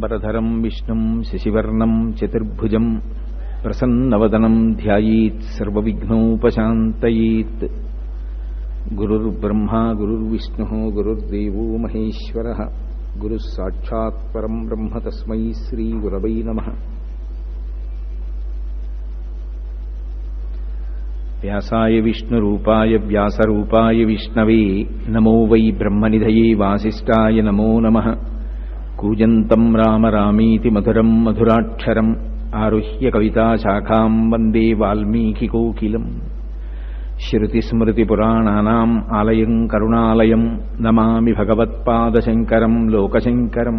శుక్లాంబరధరం విష్ణుం శశివర్ణం చతుర్భుజం ప్రసన్నవదనం ధ్యాయేత్ సర్వవిఘ్నోపశాంతయేత్. గురుర్బ్రహ్మా గురుర్విష్ణుః గురుర్దేవో మహేశ్వరః గురుః సాక్షాత్ పరం బ్రహ్మ తస్మై శ్రీ గురవై నమః. వ్యాసాయ విష్ణురూపాయ వ్యాసరూపాయ విష్ణవే నమో వై బ్రహ్మనిధయే వాసిష్ఠాయ నమో నమః. కూజంతం రామ రామీతి మధురం మధురాక్షరం ఆరుహ్య కవితాశాఖాం వందే వాల్మీకికోకిలం. శృతిస్మృతిపురాణానాం ఆలయం కరుణాలయం నమామి భగవత్పాదశంకరం లోకశంకరం.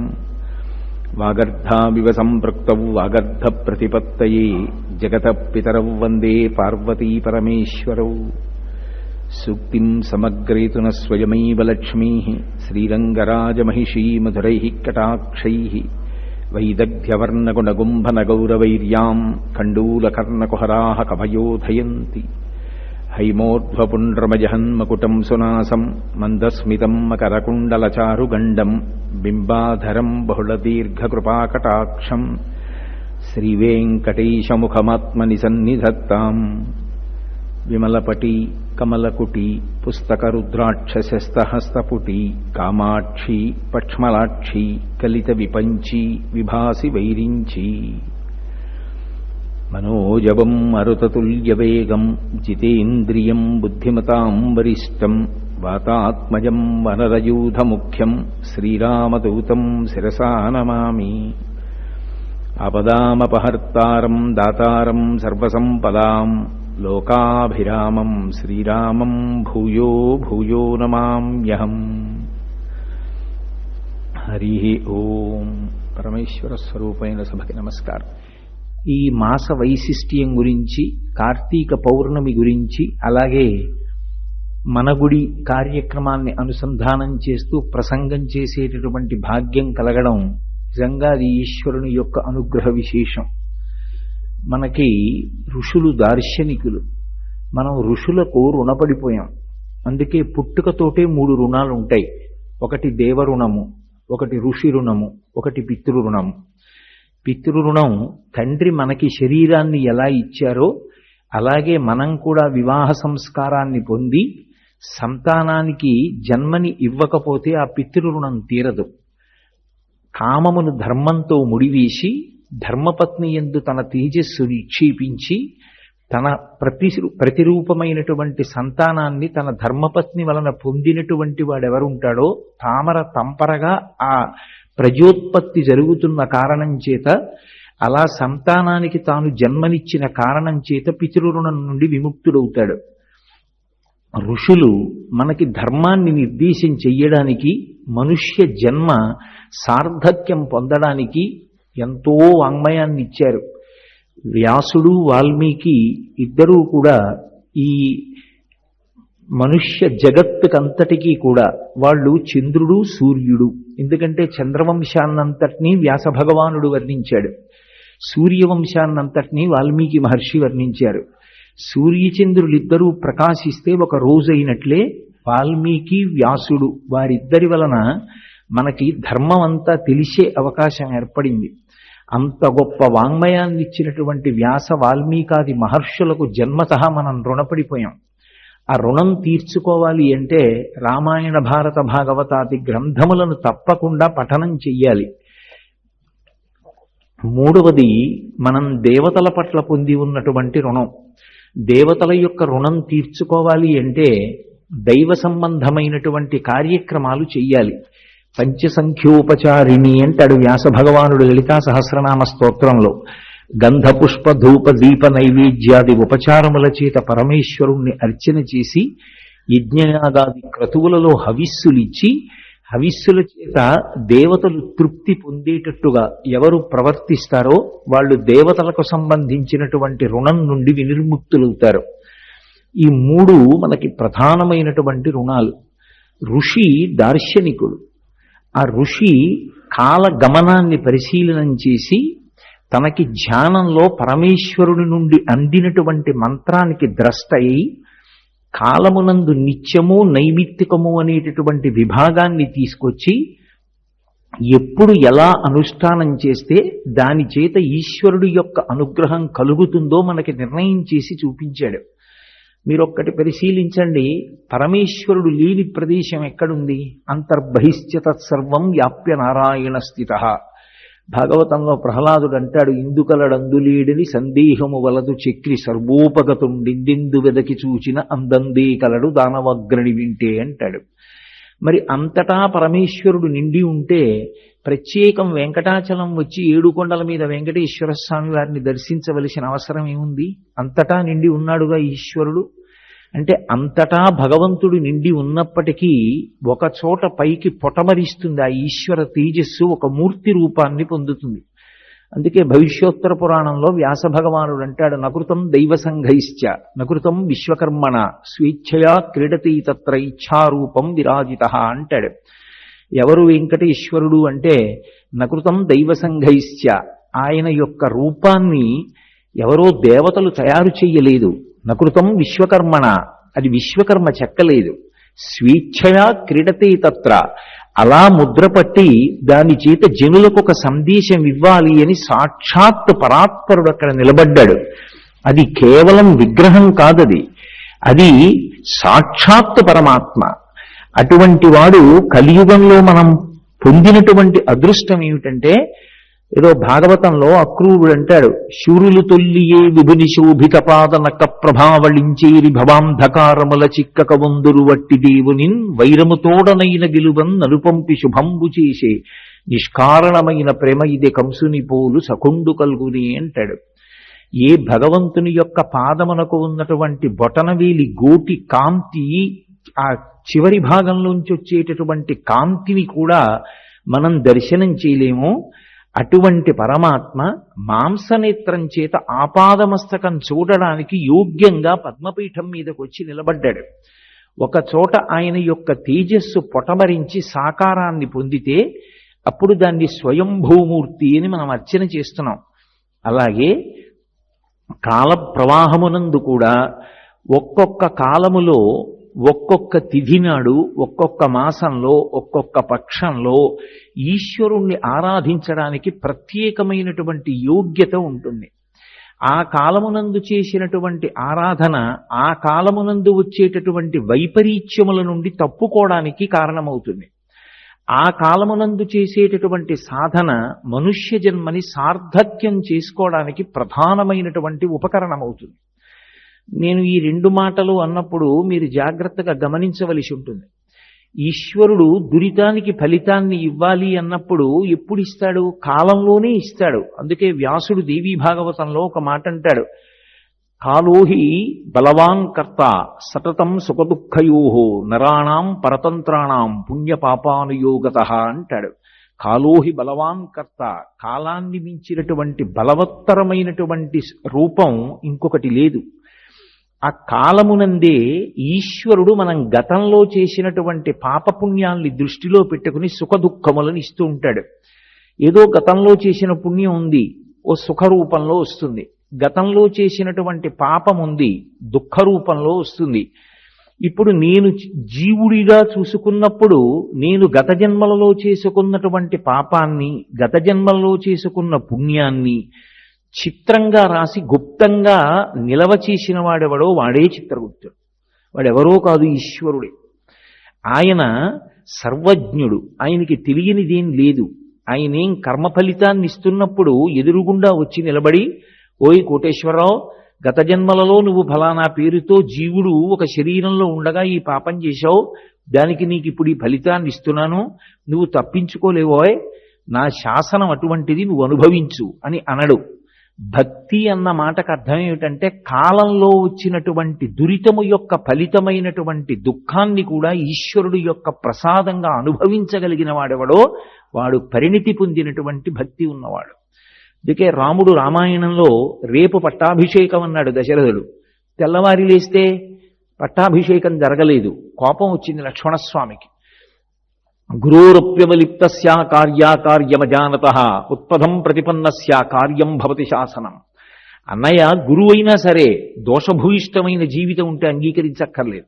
వాగర్ధావివ సంపృక్తౌ వాగర్ధప్రతిపత్తయే జగతః పితరౌ వందే పార్వతీపరమేశ్వరౌ. సూక్తిం సమగ్రేతున స్వయమైవ లక్ష్మీః శ్రీరంగరాజమహిషీ మధురైః కటాక్షైః. వైదగ్ధ్యవర్ణగుణగుంభనగౌరవైర్యాం కండూలకర్ణకుహరాः కవయోధయంతి. హైమోర్ధ్వపుండ్రమజహన్మకుటం సునాసం మందస్మితం మకరకుండలచారుగండం బింబాధరం బహుళదీర్ఘకృపాకటాక్షం. శ్రీవేంకటేశముఖమాత్మని సన్నిధత్తాం. విమలపటి కమలకుటి పుస్తకరుద్రాక్షశస్తహస్తపుటి కామాక్షి పక్ష్మలాక్షి కలిత విపంచి విభాసి వైరించి. మనోజవం మరుతతుల్యవేగం జితేంద్రియం బుద్ధిమతాం వరిష్టం. వాతాత్మజం వనరయూధముఖ్యం శ్రీరామదూతం శిరసా నమామి. ఆపదామపహర్తారం దాతారం సర్వసంపదాం లోకాభిరామం శ్రీరామం భూయో భూయో నమామ్యహం. హరి ఓం. పరమేశ్వర స్వరూపైన సభకి నమస్కారం. ఈ మాస వైశిష్ట్యం గురించి, కార్తీక పౌర్ణమి గురించి, అలాగే మన గుడి కార్యక్రమాన్ని అనుసంధానం చేస్తూ ప్రసంగం చేసేటటువంటి భాగ్యం కలగడం నిజంగా అది ఈశ్వరుని యొక్క అనుగ్రహ విశేషం. మనకి ఋషులు దార్శనికులు, మనం ఋషులకు రుణపడిపోయాం. అందుకే పుట్టుకతోటే 3 రుణాలు ఉంటాయి. ఒకటి దేవరుణము, ఒకటి ఋషి రుణము, ఒకటి పితృరుణము. పితృరుణం తండ్రి మనకి శరీరాన్ని ఎలా ఇచ్చారో అలాగే మనం కూడా వివాహ సంస్కారాన్ని పొంది సంతానానికి జన్మని ఇవ్వకపోతే ఆ పితృరుణం తీరదు. కామమును ధర్మంతో ముడివేసి ధర్మపత్ని యందు తన తేజస్సు నిక్షేపించి తన ప్రతిరూపమైనటువంటి సంతానాన్ని తన ధర్మపత్ని వలన పొందినటువంటి వాడెవరుంటాడో తామర తంపరగా ఆ ప్రజోత్పత్తి జరుగుతున్న కారణం చేత, అలా సంతానానికి తాను జన్మనిచ్చిన కారణం చేత పితృరుణం నుండి విముక్తుడవుతాడు. ఋషులు మనకి ధర్మాన్ని నిర్దేశం చెయ్యడానికి, మనుష్య జన్మ సార్థక్యం పొందడానికి ఎంతో వాంగ్మయాన్ని ఇచ్చారు. వ్యాసుడు వాల్మీకి ఇద్దరూ కూడా ఈ మనుష్య జగత్తుకంతటికీ కూడా వాళ్ళు చంద్రుడు సూర్యుడు. ఎందుకంటే చంద్రవంశాన్నంతటినీ వ్యాస భగవానుడు వర్ణించాడు, సూర్యవంశాన్నంతటినీ వాల్మీకి మహర్షి వర్ణించారు. సూర్యచంద్రులిద్దరూ ప్రకాశిస్తే ఒక రోజైనట్లే వాల్మీకి వ్యాసుడు వారిద్దరి వలన మనకి ధర్మం అంతా తెలిసే అవకాశం ఏర్పడింది. అంత గొప్ప వాంగ్మయాన్ని ఇచ్చినటువంటి వ్యాస వాల్మీకాది మహర్షులకు జన్మతః మనం రుణపడిపోయాం. ఆ రుణం తీర్చుకోవాలి అంటే రామాయణ భారత భాగవతాది గ్రంథములను తప్పకుండా పఠనం చెయ్యాలి. మూడవది, మనం దేవతల పట్ల పొంది ఉన్నటువంటి రుణం. దేవతల యొక్క రుణం తీర్చుకోవాలి అంటే దైవ సంబంధమైనటువంటి కార్యక్రమాలు చెయ్యాలి. పంచసంఖ్యోపచారిణి అంటాడు వ్యాస భగవానుడు లలితా సహస్రనామ స్తోత్రంలో. గంధ పుష్ప ధూప దీప నైవేద్యాది ఉపచారముల చేత పరమేశ్వరుణ్ణి అర్చన చేసి యజ్ఞయాగాది క్రతువులలో హవిస్సులిచ్చి హవిస్సుల చేత దేవతలు తృప్తి పొందేటట్టుగా ఎవరు ప్రవర్తిస్తారో వాళ్ళు దేవతలకు సంబంధించినటువంటి రుణం నుండి వినిర్ముక్తులవుతారు. ఈ 3 మనకి ప్రధానమైనటువంటి రుణాలు. ఋషి దార్శనికుడు. ఆ ఋషి కాల గమనాన్ని పరిశీలనం చేసి తనకి ధ్యానంలో పరమేశ్వరుని నుండి అందినటువంటి మంత్రానికి ద్రష్ట అయి కాలమునందు నిత్యము నైమిత్తికము అనేటటువంటి విభాగాన్ని తీసుకొచ్చి ఎప్పుడు ఎలా అనుష్ఠానం చేస్తే దాని చేత ఈశ్వరుడి యొక్క అనుగ్రహం కలుగుతుందో మనకి నిర్ణయం చేసి చూపించాడు. మీరొక్కటి పరిశీలించండి, పరమేశ్వరుడు లేని ప్రదేశం ఎక్కడుంది? అంతర్బహిశ్చ తత్సర్వం వ్యాప్య నారాయణ స్థిత. భాగవతంలో ప్రహ్లాదుడు అంటాడు, ఇందుకలడందులేడని సందేహము వలదు చక్రి సర్వోపగతుండిందెందు వెదకి చూచిన అందందే కలడు దానవగ్రణి వింటే అంటాడు. మరి అంతటా పరమేశ్వరుడు నిండి ఉంటే ప్రత్యేకం వెంకటాచలం వచ్చి ఏడుకొండల మీద వెంకటేశ్వర స్వామి వారిని దర్శించవలసిన అవసరం ఏముంది? అంతటా నిండి ఉన్నాడుగా ఈశ్వరుడు. అంటే అంతటా భగవంతుడు నిండి ఉన్నప్పటికీ ఒక చోట పైకి పొటమరిస్తుంది ఆ ఈశ్వర తేజస్సు, ఒక మూర్తి రూపాన్ని పొందుతుంది. అందుకే భవిష్యోత్తర పురాణంలో వ్యాస భగవానుడు అంటాడు, నకృతం దైవ సంఘైశ్చ నకృతం విశ్వకర్మణ స్వేచ్ఛయా క్రీడతి తత్ర ఇచ్ఛారూపం విరాజిత అంటాడు. ఎవరు వెంకటేశ్వరుడు అంటే నకృతం దైవ సంఘైశ్చ, ఆయన యొక్క రూపాన్ని ఎవరో దేవతలు తయారు చెయ్యలేదు. నకృతం విశ్వకర్మణ, అది విశ్వకర్మ చెక్కలేదు. స్వేచ్ఛయా క్రీడతే తత్ర, అలా ముద్రపట్టి దాని చేత జనులకు ఒక సందేశం ఇవ్వాలి అని సాక్షాత్ పరాత్పరుడు అక్కడ నిలబడ్డాడు. అది కేవలం విగ్రహం కాదది, అది సాక్షాత్ పరమాత్మ. అటువంటి వాడు కలియుగంలో మనం పొందినటువంటి అదృష్టం ఏమిటంటే, ఏదో భాగవతంలో అక్రూరుడు అంటాడు, శూరులు తొల్లియే విభుని శోభిత పాద నక్క ప్రభావళించేరి భవాంధకారముల చిక్కక వందురు వట్టి దేవునిన్ వైరముతోడనైన గిలువన్ నలుపంపి శుభంబు చేసే నిష్కారణమైన ప్రేమ ఇదే కంసుని పోలు సకుండు కల్గుని అంటాడు. ఏ భగవంతుని యొక్క పాదమునకు ఉన్నటువంటి బొటనవేలి గోటి కాంతి, ఆ చివరి భాగంలోంచి వచ్చేటటువంటి కాంతిని కూడా మనం దర్శనం చేయలేము. అటువంటి పరమాత్మ మాంసనేత్రం చేత ఆపాదమస్తకం చూడడానికి యోగ్యంగా పద్మపీఠం మీదకి వచ్చి నిలబడ్డాడు. ఒక చోట ఆయన యొక్క తేజస్సు పొటమరించి సాకారాన్ని పొందితే అప్పుడు దాన్ని స్వయంభూమూర్తి అని మనం అర్చన చేస్తున్నాం. అలాగే కాల ప్రవాహమునందు కూడా ఒక్కొక్క కాలములో ఒక్కొక్క తిథి నాడు, ఒక్కొక్క మాసంలో, ఒక్కొక్క పక్షంలో ఈశ్వరుణ్ణి ఆరాధించడానికి ప్రత్యేకమైనటువంటి యోగ్యత ఉంటుంది. ఆ కాలమునందు చేసినటువంటి ఆరాధన ఆ కాలమునందు వచ్చేటటువంటి వైపరీత్యముల నుండి తప్పుకోవడానికి కారణమవుతుంది. ఆ కాలమునందు చేసేటటువంటి సాధన మనుష్య జన్మని సార్థక్యం చేసుకోవడానికి ప్రధానమైనటువంటి ఉపకరణమవుతుంది. నేను ఈ రెండు మాటలు అన్నప్పుడు మీరు జాగ్రత్తగా గమనించవలసి ఉంటుంది. ఈశ్వరుడు దురితానికి ఫలితాన్ని ఇవ్వాలి అన్నప్పుడు ఎప్పుడు ఇస్తాడు? కాలంలోనే ఇస్తాడు. అందుకే వ్యాసుడు దేవీ భాగవతంలో ఒక మాట అంటాడు, కాలోహి బలవాన్ కర్త సతతం సుఖదుఃఖయోహో నరాణాం పరతంత్రాణం పుణ్యపాపానుయోగత అంటాడు. కాలోహి బలవాన్ కర్త, కాలాన్ని మించినటువంటి బలవత్తరమైనటువంటి రూపం ఇంకొకటి లేదు. ఆ కాలమునందే ఈశ్వరుడు మనం గతంలో చేసినటువంటి పాపపుణ్యాల్ని దృష్టిలో పెట్టుకుని సుఖ దుఃఖములను ఇస్తూ ఉంటాడు. ఏదో గతంలో చేసిన పుణ్యం ఉంది, ఓ సుఖ రూపంలో వస్తుంది. గతంలో చేసినటువంటి పాపం ఉంది, దుఃఖ రూపంలో వస్తుంది. ఇప్పుడు నేను జీవుడిగా చూసుకున్నప్పుడు నేను గత జన్మలలో చేసుకున్నటువంటి పాపాన్ని, గత జన్మలలో చేసుకున్న పుణ్యాన్ని చిత్రంగా రాసి గుప్తంగా నిలవ చేసిన వాడెవడో వాడే చిత్రగుప్తుడు. వాడెవరో కాదు, ఈశ్వరుడే. ఆయన సర్వజ్ఞుడు, ఆయనకి తెలియనిదేం లేదు. ఆయనేం కర్మ ఫలితాన్ని ఇస్తున్నప్పుడు ఎదురుగుండా వచ్చి నిలబడి, ఓయ్ కోటేశ్వరరావు, గత జన్మలలో నువ్వు ఫలానా పేరుతో జీవుడు ఒక శరీరంలో ఉండగా ఈ పాపం చేశావు, దానికి నీకు ఇప్పుడు ఈ ఫలితాన్ని ఇస్తున్నాను, నువ్వు తప్పించుకోలేవోయ్, నా శాసనం అటువంటిది, నువ్వు అనుభవించు అని అనడు. భక్తి అన్న మాటకు అర్థం ఏమిటంటే కాలంలో వచ్చినటువంటి దురితము యొక్క ఫలితమైనటువంటి దుఃఖాన్ని కూడా ఈశ్వరుడు యొక్క ప్రసాదంగా అనుభవించగలిగిన వాడెవడో వాడు పరిణితి పొందినటువంటి భక్తి ఉన్నవాడు. అందుకే రాముడు రామాయణంలో రేపు పట్టాభిషేకం అన్నాడు దశరథుడు. తెల్లవారి లేస్తే పట్టాభిషేకం జరగలేదు, కోపం వచ్చింది లక్ష్మణస్వామికి. గురోరప్యవలిప్తస్య కార్యాకార్యమజానత ఉత్పదం ప్రతిపన్నస్య కార్యం భవతి శాసనం. అన్నయ్య గురువు అయినా సరే దోషభూయిష్టమైన జీవితం ఉంటే అంగీకరించక్కర్లేదు.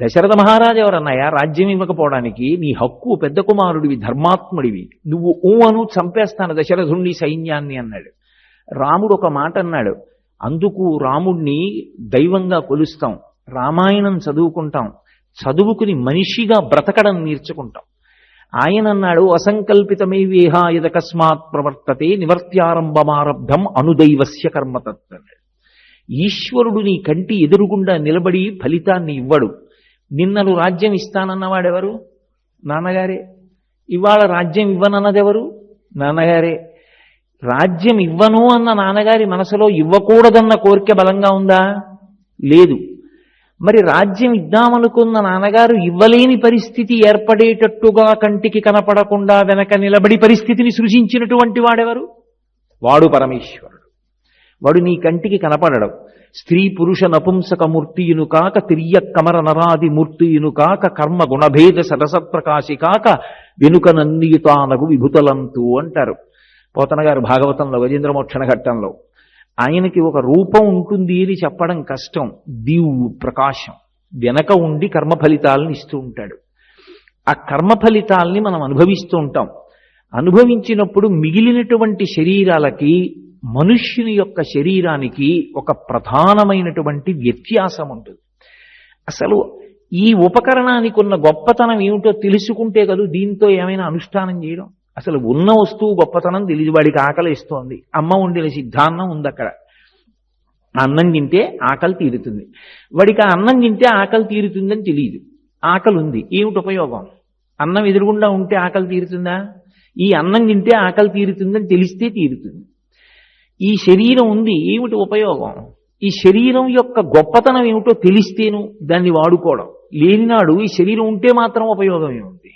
దశరథ మహారాజు ఎవరన్నాయా రాజ్యం ఇవ్వకపోవడానికి? నీ హక్కు, పెద్ద కుమారుడివి, ధర్మాత్ముడివి, నువ్వు అను చంపేస్తాను దశరథుణ్ణి సైన్యాన్ని అన్నాడు. రాముడు ఒక మాట అన్నాడు, అందుకు రాముణ్ణి దైవంగా కొలుస్తాం, రామాయణం చదువుకుంటాం, చదువుకుని మనిషిగా బ్రతకడం నేర్చుకుంటాం. ఆయన అన్నాడు, అసంకల్పితమే వేహాయదకస్మాత్ ప్రవర్తతే నివర్త్యారంభమారబ్ధం అనుదైవస్య కర్మతత్ అన్నాడు. ఈశ్వరుడు నీ కంటి ఎదురుగుండా నిలబడి ఫలితాన్ని ఇవ్వడు. నిన్నను రాజ్యం ఇస్తానన్నవాడెవరు? నాన్నగారే. ఇవాళ రాజ్యం ఇవ్వనన్నదెవరు? నాన్నగారే. రాజ్యం ఇవ్వను అన్న నాన్నగారి మనసులో ఇవ్వకూడదన్న కోరిక బలంగా ఉందా? లేదు. మరి రాజ్యం ఇద్దామనుకున్న నాన్నగారు ఇవ్వలేని పరిస్థితి ఏర్పడేటట్టుగా కంటికి కనపడకుండా వెనక నిలబడి పరిస్థితిని సృజించినటువంటి వాడెవరు? వాడు పరమేశ్వరుడు. వాడు నీ కంటికి కనపడడం. స్త్రీ పురుష నపుంసక మూర్తియును కాక తిర్య కమర నరాది మూర్తియును కాక కర్మ గుణభేద సరసప్రకాశి కాక వెనుక నందియుతానగు విభుతలంతు అంటారు పోతన గారు భాగవతంలో గజేంద్రమోక్షణ ఘట్టంలో. ఆయనకి ఒక రూపం ఉంటుంది అని చెప్పడం కష్టం. దివ్వు ప్రకాశం వెనక ఉండి కర్మ ఫలితాలను ఇస్తూ ఉంటాడు. ఆ కర్మ ఫలితాల్ని మనం అనుభవిస్తూ ఉంటాం. అనుభవించినప్పుడు మిగిలినటువంటి శరీరాలకి మనుష్యుని యొక్క శరీరానికి ఒక ప్రధానమైనటువంటి వ్యత్యాసం ఉంటుంది. అసలు ఈ ఉపకరణానికి ఉన్న గొప్పతనం ఏమిటో తెలుసుకుంటే కదా దీంతో ఏమైనా అనుష్ఠానం చేయడం. అసలు ఉన్న వస్తువు గొప్పతనం తెలియదు. వాడికి ఆకలి ఇస్తోంది, అమ్మ వండిన సిద్ధాన్నం ఉంది అక్కడ, అన్నం తింటే ఆకలి తీరుతుంది. వాడికి ఆ అన్నం తింటే ఆకలి తీరుతుందని తెలియదు. ఆకలి ఉంది, ఏమిటి ఉపయోగం? అన్నం ఎదురుగుండా ఉంటే ఆకలి తీరుతుందా? ఈ అన్నం తింటే ఆకలి తీరుతుందని తెలిస్తే తీరుతుంది. ఈ శరీరం ఉంది, ఏమిటి ఉపయోగం? ఈ శరీరం యొక్క గొప్పతనం ఏమిటో తెలిస్తేను దాన్ని వాడుకోవడం. లేనినాడు ఈ శరీరం ఉంటే మాత్రం ఉపయోగం ఏముంది?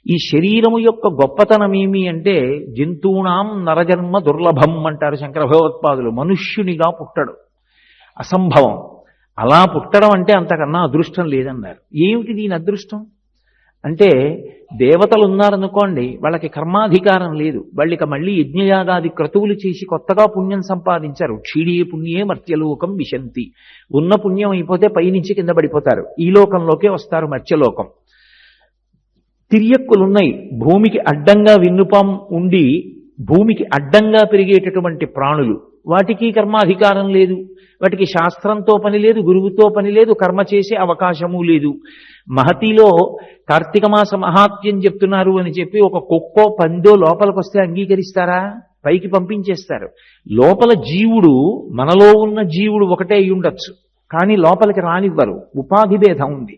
ఈ శరీరము యొక్క గొప్పతనం ఏమి అంటే జంతువునాం నరజన్మ దుర్లభం అంటారు శంకర భగవత్పాదులు. మనుష్యునిగా పుట్టడం అసంభవం. అలా పుట్టడం అంటే అంతకన్నా అదృష్టం లేదన్నారు. ఏమిటి దీని అదృష్టం అంటే, దేవతలు ఉన్నారనుకోండి, వాళ్ళకి కర్మాధికారం లేదు. వాళ్ళకి మళ్ళీ యజ్ఞయాగాది క్రతువులు చేసి కొత్తగా పుణ్యం సంపాదించారు. క్షీడే పుణ్యే మర్త్యలోకం విశంతి. ఉన్న పుణ్యం అయిపోతే పైనుంచి కింద పడిపోతారు, ఈ లోకంలోకే వస్తారు, మర్త్యలోకం. తిర్యక్కులున్నాయి, భూమికి అడ్డంగా విన్నుపాం ఉండి భూమికి అడ్డంగా పెరిగేటటువంటి ప్రాణులు. వాటికి కర్మాధికారం లేదు. వాటికి శాస్త్రంతో పని లేదు, గురువుతో పని లేదు, కర్మ చేసే అవకాశము లేదు. మహతిలో కార్తీక మాస మహాత్మ్యం చెప్తున్నారు అని చెప్పి ఒక కుక్కో పందో లోపలికి వస్తే అంగీకరిస్తారా? పైకి పంపించేస్తారు. లోపల జీవుడు, మనలో ఉన్న జీవుడు ఒకటే అయి ఉండొచ్చు, కానీ లోపలికి రానివ్వరు, ఉపాధి భేదం ఉంది.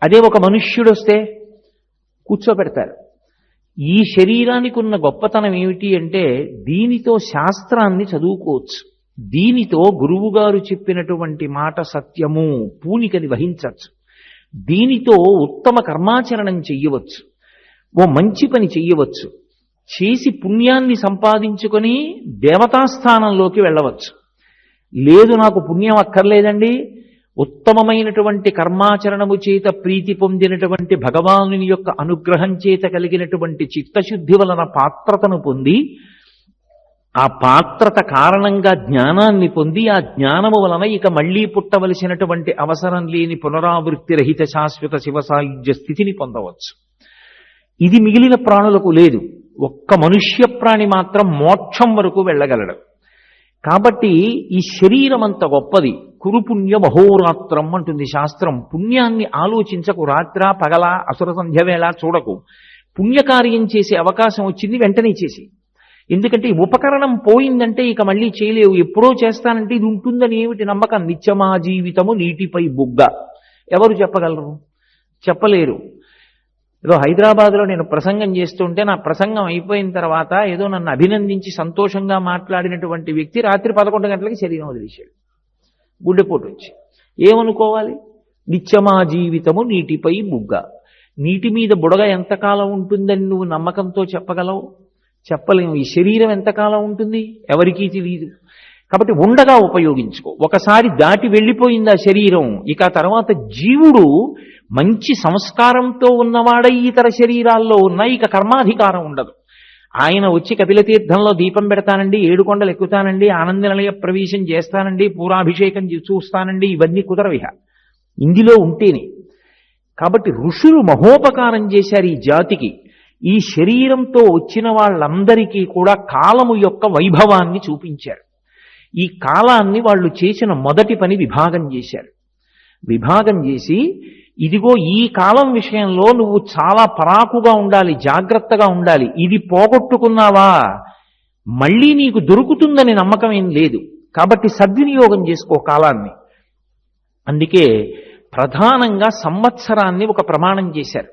అదే ఒక మనుష్యుడు వస్తే కూర్చోబెడతారు. ఈ శరీరానికి ఉన్న గొప్పతనం ఏమిటి అంటే, దీనితో శాస్త్రాన్ని చదువుకోవచ్చు, దీనితో గురువుగారు చెప్పినటువంటి మాట సత్యము పూనికని వహించవచ్చు, దీనితో ఉత్తమ కర్మాచరణం చెయ్యవచ్చు, ఓ మంచి పని చెయ్యవచ్చు, చేసి పుణ్యాన్ని సంపాదించుకొని దేవతాస్థానంలోకి వెళ్ళవచ్చు. లేదు నాకు పుణ్యం అక్కర్లేదండి, ఉత్తమమైనటువంటి కర్మాచరణము చేత ప్రీతి పొందినటువంటి భగవానుని యొక్క అనుగ్రహం చేత కలిగినటువంటి చిత్తశుద్ధి వలన పాత్రతను పొంది, ఆ పాత్రత కారణంగా జ్ఞానాన్ని పొంది, ఆ జ్ఞానము వలన ఇక మళ్లీ పుట్టవలసినటువంటి అవసరం లేని పునరావృత్తి రహిత శాశ్వత శివసాయుధ్య స్థితిని పొందవచ్చు. ఇది మిగిలిన ప్రాణులకు లేదు. ఒక్క మనుష్య ప్రాణి మాత్రం మోక్షం వరకు వెళ్ళగలడు. కాబట్టి ఈ శరీరం అంత గొప్పది. కురుపుణ్య మహోరాత్రం అంటుంది శాస్త్రం. పుణ్యాన్ని ఆలోచించకు, రాత్ర పగల అసుర సంధ్య వేళ చూడకు. పుణ్యకార్యం చేసే అవకాశం వచ్చింది, వెంటనే చేసి. ఎందుకంటే ఈ ఉపకరణం పోయిందంటే ఇక మళ్ళీ చేయలేవు. ఎప్పుడో చేస్తానంటే ఇది ఉంటుందని ఏమిటి నమ్మకం? నిత్యమా జీవితము నీటిపై బుగ్గ. ఎవరు చెప్పగలరు? చెప్పలేరు. ఏదో హైదరాబాద్లో నేను ప్రసంగం చేస్తుంటే నా ప్రసంగం అయిపోయిన తర్వాత ఏదో నన్ను అభినందించి సంతోషంగా మాట్లాడినటువంటి వ్యక్తి రాత్రి 11 గంటలకి శరీరం వదిలేశాడు, గుండెపోటు వచ్చి. ఏమనుకోవాలి? నిత్యమా జీవితము నీటిపై బుగ్గ. నీటి మీద బుడగ ఎంతకాలం ఉంటుందని నువ్వు నమ్మకంతో చెప్పగలవు? చెప్పలేము. ఈ శరీరం ఎంతకాలం ఉంటుంది ఎవరికీ తెలియదు. కాబట్టి ఉండగా ఉపయోగించుకో. ఒకసారి దాటి వెళ్ళిపోయింది ఆ శరీరం, ఇక తర్వాత జీవుడు మంచి సంస్కారంతో ఉన్నవాడై ఇతర శరీరాల్లో ఉన్నా ఇక కర్మాధికారం ఉండదు. ఆయన వచ్చి కపిలతీర్థంలో దీపం పెడతానండి, 7 కొండలు ఎక్కుతానండి, ఆనంద నిలయ ప్రవేశం చేస్తానండి, పూరాభిషేకం చూస్తానండి, ఇవన్నీ కుదరవిహ. ఇందులో ఉంటేనే. కాబట్టి ఋషులు మహోపకారం చేశారు ఈ జాతికి. ఈ శరీరంతో వచ్చిన వాళ్ళందరికీ కూడా కాలము యొక్క వైభవాన్ని చూపించారు. ఈ కాలాన్ని వాళ్ళు చేసిన మొదటి పని విభాగం చేశారు. విభాగం చేసి, ఇదిగో ఈ కాలం విషయంలో నువ్వు చాలా పరాకుగా ఉండాలి, జాగ్రత్తగా ఉండాలి. ఇది పోగొట్టుకున్నావా మళ్ళీ నీకు దొరుకుతుందని నమ్మకం ఏం లేదు. కాబట్టి సద్వినియోగం చేసుకో కాలాన్ని. అందుకే ప్రధానంగా సంవత్సరాన్ని ఒక ప్రమాణం చేశారు.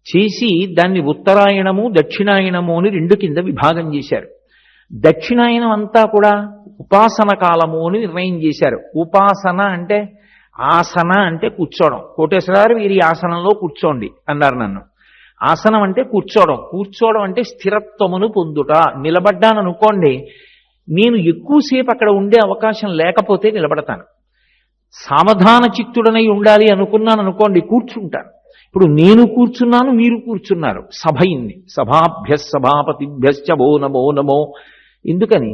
చేసి దాన్ని ఉత్తరాయణము దక్షిణాయనము అని రెండు కింద విభాగం చేశారు. దక్షిణాయనం అంతా కూడా ఉపాసన కాలము అని నిర్ణయం చేశారు. ఉపాసన అంటే ఆసన అంటే కూర్చోవడం. కోటేశ్వరారు మీరు ఈ ఆసనంలో కూర్చోండి అన్నారు నన్ను. ఆసనం అంటే కూర్చోవడం. కూర్చోవడం అంటే స్థిరత్వమును పొందుట. నిలబడ్డాను అనుకోండి, నేను ఎక్కువసేపు అక్కడ ఉండే అవకాశం లేకపోతే నిలబడతాను. సావధాన చిత్తుడనై ఉండాలి అనుకున్నాను అనుకోండి, కూర్చుంటాను. ఇప్పుడు నేను కూర్చున్నాను, మీరు కూర్చున్నారు, సభ అయింది. సభాభ్య సభాపతిభ్యశ్చ వో నమో నమో. ఎందుకని?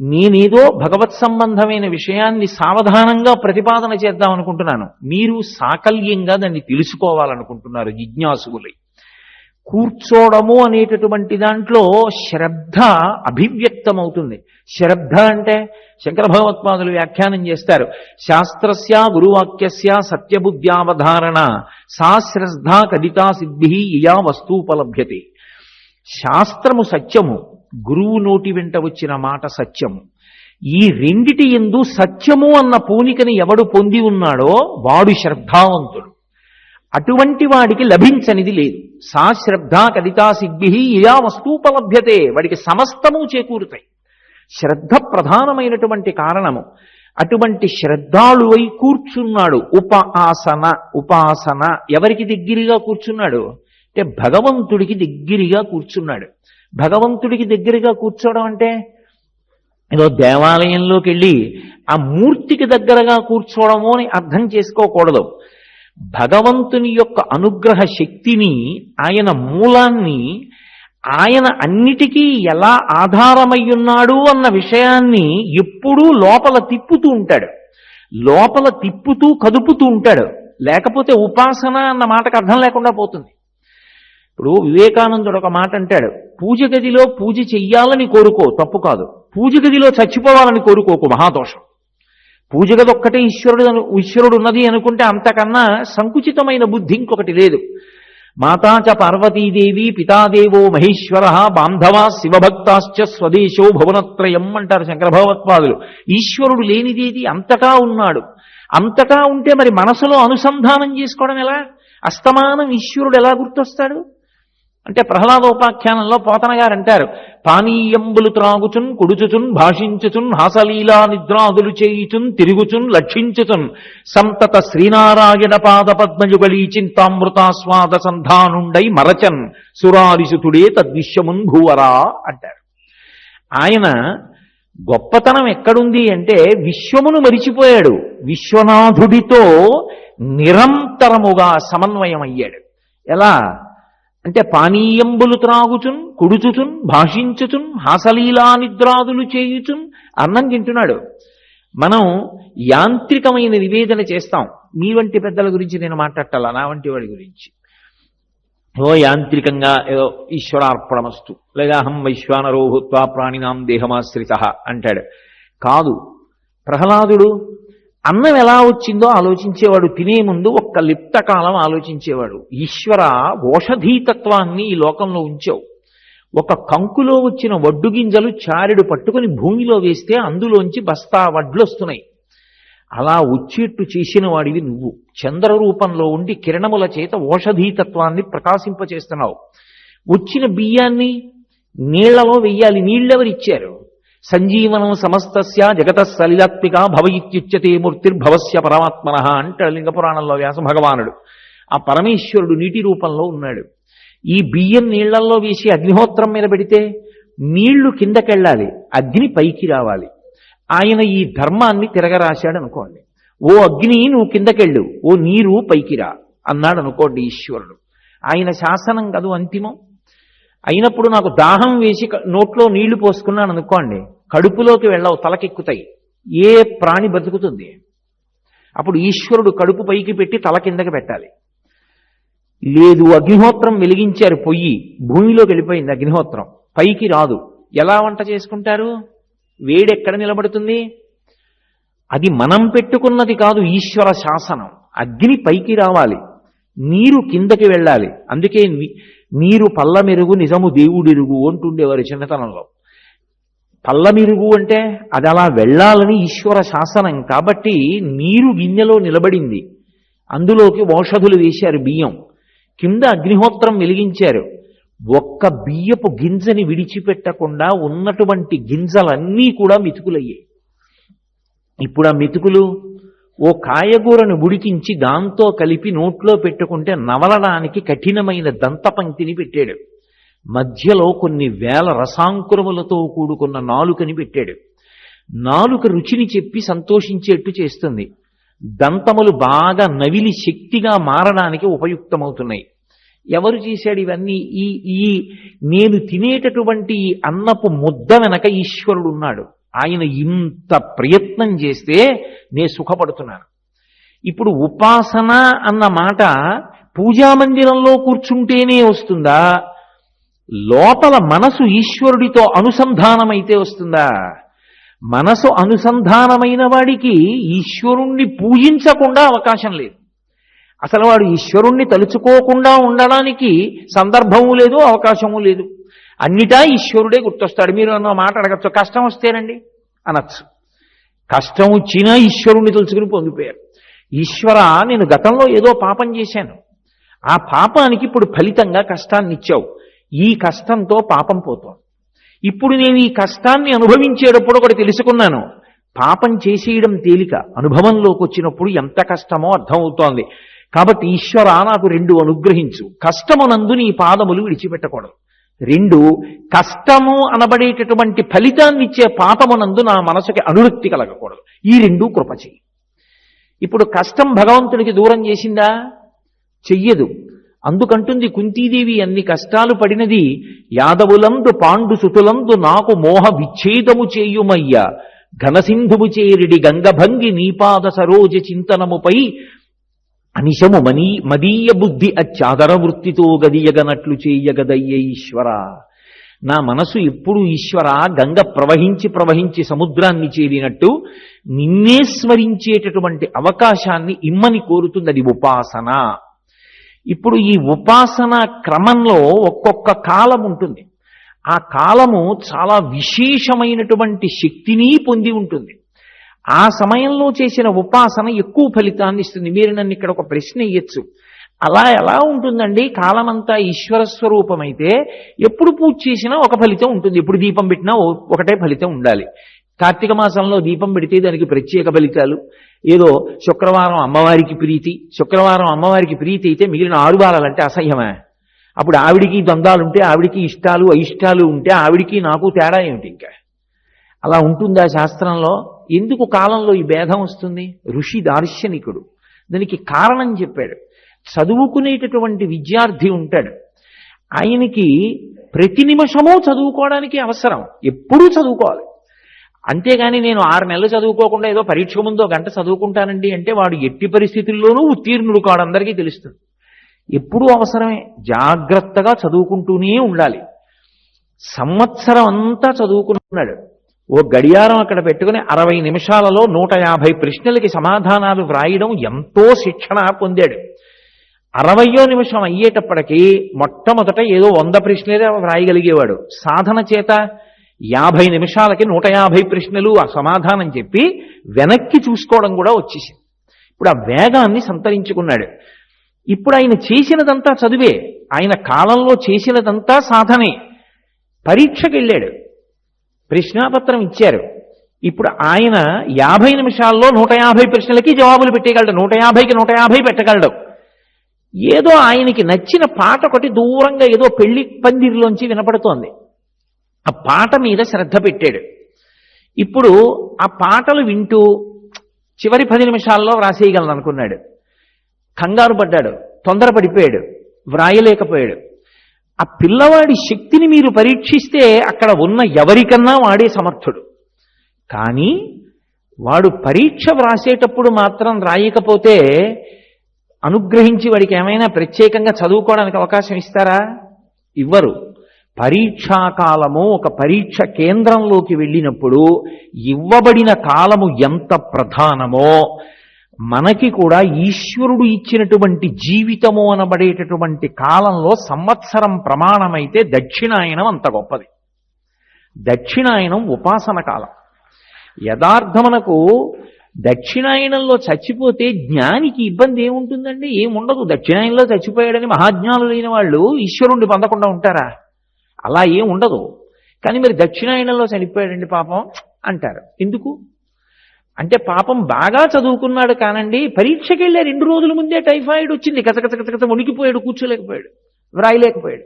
నేనేదో భగవత్ సంబంధమైన విషయాన్ని సావధానంగా ప్రతిపాదన చేద్దాం అనుకుంటున్నాను, మీరు సాకల్యంగా దాన్ని తెలుసుకోవాలనుకుంటున్నారు జిజ్ఞాసులై. కూర్చోవడము అనేటటువంటి దాంట్లో శ్రద్ధ అభివ్యక్తమవుతుంది. శ్రద్ధ అంటే శంకర భగవత్పాదులు వ్యాఖ్యానం చేస్తారు, శాస్త్రస్య గురువాక్యస్య సత్యబుద్ధ్యావధారణ సా శ్రద్ధ కదితా సిద్ధి ఇయా వస్తూపలభ్యతే. శాస్త్రము సత్యము, గురువు నోటి వెంట వచ్చిన మాట సత్యము. ఈ రెండిటి యందు సత్యము అన్న పూనికని ఎవడు పొంది ఉన్నాడో వాడు శ్రద్ధావంతుడు. అటువంటి వాడికి లభించనిది లేదు. సా శ్రద్ధ కదితా సిద్ధి ఇయా వస్తూపలభ్యతే. వాడికి సమస్తము చేకూరుతాయి. శ్రద్ధ ప్రధానమైనటువంటి కారణము. అటువంటి శ్రద్ధాళువై కూర్చున్నాడు. ఉపాసన. ఉపాసన ఎవరికి దగ్గరగా కూర్చున్నాడు అంటే భగవంతుడికి దగ్గరగా కూర్చున్నాడు. భగవంతుడికి దగ్గరగా కూర్చోవడం అంటే ఏదో దేవాలయంలోకి వెళ్ళి ఆ మూర్తికి దగ్గరగా కూర్చోవడము అని అర్థం చేసుకోకూడదు. భగవంతుని యొక్క అనుగ్రహ శక్తిని, ఆయన మూలాన్ని, ఆయన అన్నిటికీ ఎలా ఆధారమయ్యున్నాడు అన్న విషయాన్ని ఎప్పుడూ లోపల తిప్పుతూ ఉంటాడు. లోపల తిప్పుతూ కదుపుతూ ఉంటాడు. లేకపోతే ఉపాసన అన్న మాటకు అర్థం లేకుండా పోతుంది. ఇప్పుడు వివేకానందుడు ఒక మాట అంటాడు, పూజ గదిలో పూజ చెయ్యాలని కోరుకో, తప్పు కాదు. పూజ గదిలో చచ్చిపోవాలని కోరుకోకు, మహాదోషం. పూజ గది ఒక్కటే ఈశ్వరుడు ఉన్నది అనుకుంటే అంతకన్నా సంకుచితమైన బుద్ధి ఇంకొకటి లేదు. మాతాచ పార్వతీదేవి పితాదేవో మహేశ్వర బాంధవా శివభక్తాశ్చ స్వదేశో భువనత్రయం అంటారు శంకర భగవత్పాదులు. ఈశ్వరుడు లేనిదేది అంతటా ఉన్నాడు. అంతటా ఉంటే మరి మనసులో అనుసంధానం చేసుకోవడం ఎలా? అస్తమానం ఈశ్వరుడు ఎలా గుర్తొస్తాడు అంటే ప్రహ్లాదోపాఖ్యానంలో పోతన గారు అంటారు, పానీయంబులు త్రాగుచున్ కుడుచుచున్ భాషించుచున్ హాసలీలా నిద్రాదులు చేయుచున్ తిరుగుచున్ లక్షించుచున్ సంతత శ్రీనారాయణ పాద పద్మయుగళీ చింతామృతాస్వాద సంధానుండై మరచన్ సురారిసుతుడే తద్విశ్వమున్ భూవరా అంటారు. ఆయన గొప్పతనం ఎక్కడుంది అంటే విశ్వమును మరిచిపోయాడు. విశ్వనాథుడితో నిరంతరముగా సమన్వయం అయ్యాడు. ఎలా అంటే పానీయంబులు త్రాగుచున్ కుడుచుచున్ భాషించుచున్ హాసలీలా నిద్రాదులు చేయుచున్ అన్నం తింటున్నాడు. మనం యాంత్రికమైన నివేదన చేస్తాం. మీ వంటి పెద్దల గురించి నేను మాట్లాడాల, నా వంటి వాడి గురించి ఓ యాంత్రికంగా ఏదో ఈశ్వరార్పణమస్తు లేదా అహం వైశ్వానరో భూత్వా ప్రాణినాం దేహమాశ్రిత అంటాడు. కాదు, ప్రహ్లాదుడు అన్నం ఎలా వచ్చిందో ఆలోచించేవాడు. తినే ముందు ఒక్క లిప్తకాలం ఆలోచించేవాడు. ఈశ్వర, ఓషధీతత్వాన్ని ఈ లోకంలో ఉంచావు. ఒక కంకులో వచ్చిన వడ్డు గింజలు చారెడు పట్టుకుని భూమిలో వేస్తే అందులోంచి బస్తా వడ్లు వస్తున్నాయి. అలా వచ్చేట్టు చేసిన వాడివి నువ్వు. చంద్ర రూపంలో ఉండి కిరణముల చేత ఓషధీతత్వాన్ని ప్రకాశింపచేస్తున్నావు. వచ్చిన బియ్యాన్ని నీళ్లలో వెయ్యాలి. నీళ్ళెవరిచ్చారు? సంజీవనం సమస్తస్య జగత సలిలాత్మిక భవయిత్యుచ్యతే మూర్తిర్భవస్య పరమాత్మన అంటాడు లింగ పురాణంలో వ్యాస భగవానుడు. ఆ పరమేశ్వరుడు నీటి రూపంలో ఉన్నాడు. ఈ బియ్యం నీళ్లలో వేసి అగ్నిహోత్రం మీద పెడితే నీళ్లు కిందకెళ్ళాలి, అగ్ని పైకి రావాలి. ఆయన ఈ ధర్మాన్ని తిరగరాశాడు అనుకోండి. ఓ అగ్ని నువ్వు కిందకెళ్ళు, ఓ నీరు పైకి రా అన్నాడు అనుకోండి ఈశ్వరుడు. ఆయన శాసనం కదూ అంతిమం. అయినప్పుడు నాకు దాహం వేసి నోట్లో నీళ్లు పోసుకున్నాను అనుకోండి, కడుపులోకి వెళ్ళవు, తలకెక్కుతాయి. ఏ ప్రాణి బతుకుతుంది? అప్పుడు ఈశ్వరుడు కడుపు పైకి పెట్టి తల కిందకి పెట్టాలి. లేదు, అగ్నిహోత్రం వెలిగించారు, పొయ్యి భూమిలోకి వెళ్ళిపోయింది, అగ్నిహోత్రం పైకి రాదు, ఎలా వంట చేసుకుంటారు? వేడెక్కడ నిలబడుతుంది? అది మనం పెట్టుకున్నది కాదు, ఈశ్వర శాసనం. అగ్ని పైకి రావాలి, నీరు కిందకి వెళ్ళాలి. అందుకే నీరు పల్లమెరుగు నిజము దేవుడిరుగు అంటుండేవారు చిన్నతనంలో. పల్లమెరుగు అంటే అది అలా వెళ్ళాలని ఈశ్వర శాసనం. కాబట్టి నీరు గిన్నెలో నిలబడింది, అందులోకి ఔషధులు వేశారు, బియ్యం కింద అగ్నిహోత్రం వెలిగించారు. ఒక్క బియ్యపు గింజని విడిచిపెట్టకుండా ఉన్నటువంటి గింజలన్నీ కూడా మెతుకులయ్యాయి. ఇప్పుడు ఆ మెతుకులు ఓ కాయగూరను ఉడికించి దాంతో కలిపి నోట్లో పెట్టుకుంటే నవలడానికి కఠినమైన దంతపంక్తిని పెట్టాడు. మధ్యలో కొన్ని వేల రసాంకురములతో కూడుకున్న నాలుకని పెట్టాడు. నాలుక రుచిని చెప్పి సంతోషించేట్టు చేస్తుంది. దంతములు బాగా నవిలి శక్తిగా మారడానికి ఉపయుక్తమవుతున్నాయి. ఎవరు చేశాడు ఇవన్నీ? ఈ నేను తినేటటువంటి అన్నపు ముద్ద వెనక ఈశ్వరుడు ఉన్నాడు. ఆయన ఇంత ప్రయత్నం చేస్తే నేను సుఖపడుతున్నాను. ఇప్పుడు ఉపాసన అన్న మాట పూజామందిరంలో కూర్చుంటేనే వస్తుందా, లోపల మనసు ఈశ్వరుడితో అనుసంధానమైతే వస్తుందా? మనసు అనుసంధానమైన వాడికి ఈశ్వరుణ్ణి పూజించకుండా అవకాశం లేదు. అసలు వాడు ఈశ్వరుణ్ణి తలుచుకోకుండా ఉండడానికి సందర్భము లేదు, అవకాశము లేదు. అన్నిటా ఈశ్వరుడే గుర్తొస్తాడు. మీరు అన్న మాట అడగచ్చు, కష్టం వస్తేనండి అనొచ్చు. కష్టం వచ్చినా ఈశ్వరుణ్ణి తలుచుకుని పొంగిపోయారు. ఈశ్వర, నేను గతంలో ఏదో పాపం చేశాను, ఆ పాపానికి ఇప్పుడు ఫలితంగా కష్టాన్ని ఇచ్చావు, ఈ కష్టంతో పాపం పోతాం. ఇప్పుడు నేను ఈ కష్టాన్ని అనుభవించేటప్పుడు ఒకటి తెలుసుకున్నాను, పాపం చేసేయడం తేలిక, అనుభవంలోకి వచ్చినప్పుడు ఎంత కష్టమో అర్థమవుతోంది. కాబట్టి ఈశ్వర, నాకు రెండు అనుగ్రహించు. కష్టమునందు నీ పాదములు విడిచిపెట్టకూడదు. రెండు, కష్టము అనబడేటటువంటి ఫలితాన్ని ఇచ్చే పాపమునందు నా మనసుకి అనురక్తి కలగకూడదు. ఈ రెండు కృప చెయ్యి. ఇప్పుడు కష్టం భగవంతుడికి దూరం చేసిందా? చెయ్యదు. అందుకంటుంది కుంతీదేవి, అన్ని కష్టాలు పడినది యాదవులందు పాండు సుతులందు నాకు మోహ విచ్ఛేదము చేయుమయ్య, ఘనసింధువు చేరిడి గంగభంగి నీపాద సరోజ చింతనముపై అనిశము మదీయ బుద్ధి అచ్చాదర వృత్తితో గదియగనట్లు చేయగదయ్య ఈశ్వర. నా మనసు ఎప్పుడు ఈశ్వర గంగ ప్రవహించి ప్రవహించి సముద్రాన్ని చేరినట్టు నిన్నే స్మరించేటటువంటి అవకాశాన్ని ఇమ్మని కోరుతుంది. అది ఉపాసన. ఇప్పుడు ఈ ఉపాసన క్రమంలో ఒక్కొక్క కాలం ఉంటుంది. ఆ కాలము చాలా విశేషమైనటువంటి శక్తిని పొంది ఉంటుంది. ఆ సమయంలో చేసిన ఉపాసన ఎక్కువ ఫలితాన్ని ఇస్తుంది. మీరు నన్ను ఇక్కడ ఒక ప్రశ్న ఇయ్యొచ్చు, అలా ఎలా ఉంటుందండి? కాలమంతా ఈశ్వర స్వరూపమైతే ఎప్పుడు పూజ చేసినా ఒక ఫలితం ఉంటుంది, ఎప్పుడు దీపం పెట్టినా ఒకటే ఫలితం ఉండాలి. కార్తీక మాసంలో దీపం పెడితే దానికి ప్రత్యేక ఫలితాలు. ఏదో శుక్రవారం అమ్మవారికి ప్రీతి, శుక్రవారం అమ్మవారికి ప్రీతి అయితే మిగిలిన 6 వారాలంటే అసహ్యమే. అప్పుడు ఆవిడికి ద్వంద్వాలుంటే, ఆవిడికి ఇష్టాలు అయిష్టాలు ఉంటే ఆవిడికి నాకు తేడా ఏమిటి? ఇంకా అలా ఉంటుందా శాస్త్రంలో? ఎందుకు కాలంలో ఈ భేదం వస్తుంది? ఋషి దార్శనికుడు దానికి కారణం చెప్పాడు. చదువుకునేటటువంటి విద్యార్థి ఉంటాడు, ఆయనకి ప్రతి నిమిషమూ చదువుకోవడానికి అవసరం, ఎప్పుడూ చదువుకోవాలి. అంతేగాని నేను 6 నెలలు చదువుకోకుండా ఏదో పరీక్ష ముందో గంట చదువుకుంటానండి అంటే వాడు ఎట్టి పరిస్థితుల్లోనూ ఉత్తీర్ణుడు కాడు, అందరికీ తెలుస్తుంది. ఎప్పుడూ అవసరమే, జాగ్రత్తగా చదువుకుంటూనే ఉండాలి. సంవత్సరం అంతా చదువుకున్నాడు, ఓ గడియారం అక్కడ పెట్టుకుని 60 నిమిషాలలో 150 ప్రశ్నలకి సమాధానాలు వ్రాయడం ఎంతో శిక్షణ పొందాడు. 60వ నిమిషం అయ్యేటప్పటికీ మొట్టమొదట ఏదో 100 ప్రశ్నలే వ్రాయగలిగేవాడు. సాధన చేత 50 నిమిషాలకి 150 ప్రశ్నలు ఆ సమాధానం చెప్పి వెనక్కి చూసుకోవడం కూడా వచ్చేసింది. ఇప్పుడు ఆ వేగాన్ని సంతరించుకున్నాడు. ఇప్పుడు ఆయన చేసినదంతా చదివే, ఆయన కాలంలో చేసినదంతా సాధనే. పరీక్షకి వెళ్ళాడు, ప్రశ్నాపత్రం ఇచ్చారు. ఇప్పుడు ఆయన 50 నిమిషాల్లో 150 ప్రశ్నలకి జవాబులు పెట్టగలడు, 150కి 150 పెట్టగలడు. ఏదో ఆయనకి నచ్చిన పాట ఒకటి దూరంగా ఏదో పెళ్లి పందిరిలోంచి వినపడుతోంది, ఆ పాట మీద శ్రద్ధ పెట్టాడు. ఇప్పుడు ఆ పాటలు వింటూ చివరి 10 నిమిషాల్లో వ్రాసేయగలను అనుకున్నాడు. కంగారు పడ్డాడు, తొందరపడిపోయాడు, వ్రాయలేకపోయాడు. ఆ పిల్లవాడి శక్తిని మీరు పరీక్షిస్తే అక్కడ ఉన్న ఎవరికన్నా వాడే సమర్థుడు. కానీ వాడు పరీక్ష వ్రాసేటప్పుడు మాత్రం రాయకపోతే అనుగ్రహించి వాడికి ఏమైనా ప్రత్యేకంగా చదువుకోవడానికి అవకాశం ఇస్తారా? ఇవ్వరు. పరీక్షాకాలము ఒక పరీక్ష కేంద్రంలోకి వెళ్ళినప్పుడు ఇవ్వబడిన కాలము ఎంత ప్రధానమో మనకి కూడా ఈశ్వరుడు ఇచ్చినటువంటి జీవితము అనబడేటటువంటి కాలంలో సంవత్సరం ప్రమాణమైతే దక్షిణాయనం అంత గొప్పది. దక్షిణాయనం ఉపాసన కాలం. యథార్థమునకు దక్షిణాయనంలో చచ్చిపోతే జ్ఞానికి ఇబ్బంది ఏముంటుందండి? ఏముండదు. దక్షిణాయనంలో చచ్చిపోయాడని మహాజ్ఞానులైన వాళ్ళు ఈశ్వరుణ్ణి పొందకుండా ఉంటారా? అలా ఏం ఉండదు. కానీ మరి దక్షిణాయనంలో చనిపోయాడండి పాపం అంటారు. ఎందుకు అంటే పాపం బాగా చదువుకున్నాడు కానండి, పరీక్షకి వెళ్ళే 2 రోజుల ముందే టైఫాయిడ్ వచ్చింది, కచకచకచకచ వణికిపోయాడు, కూర్చోలేకపోయాడు, వ్రాయలేకపోయాడు.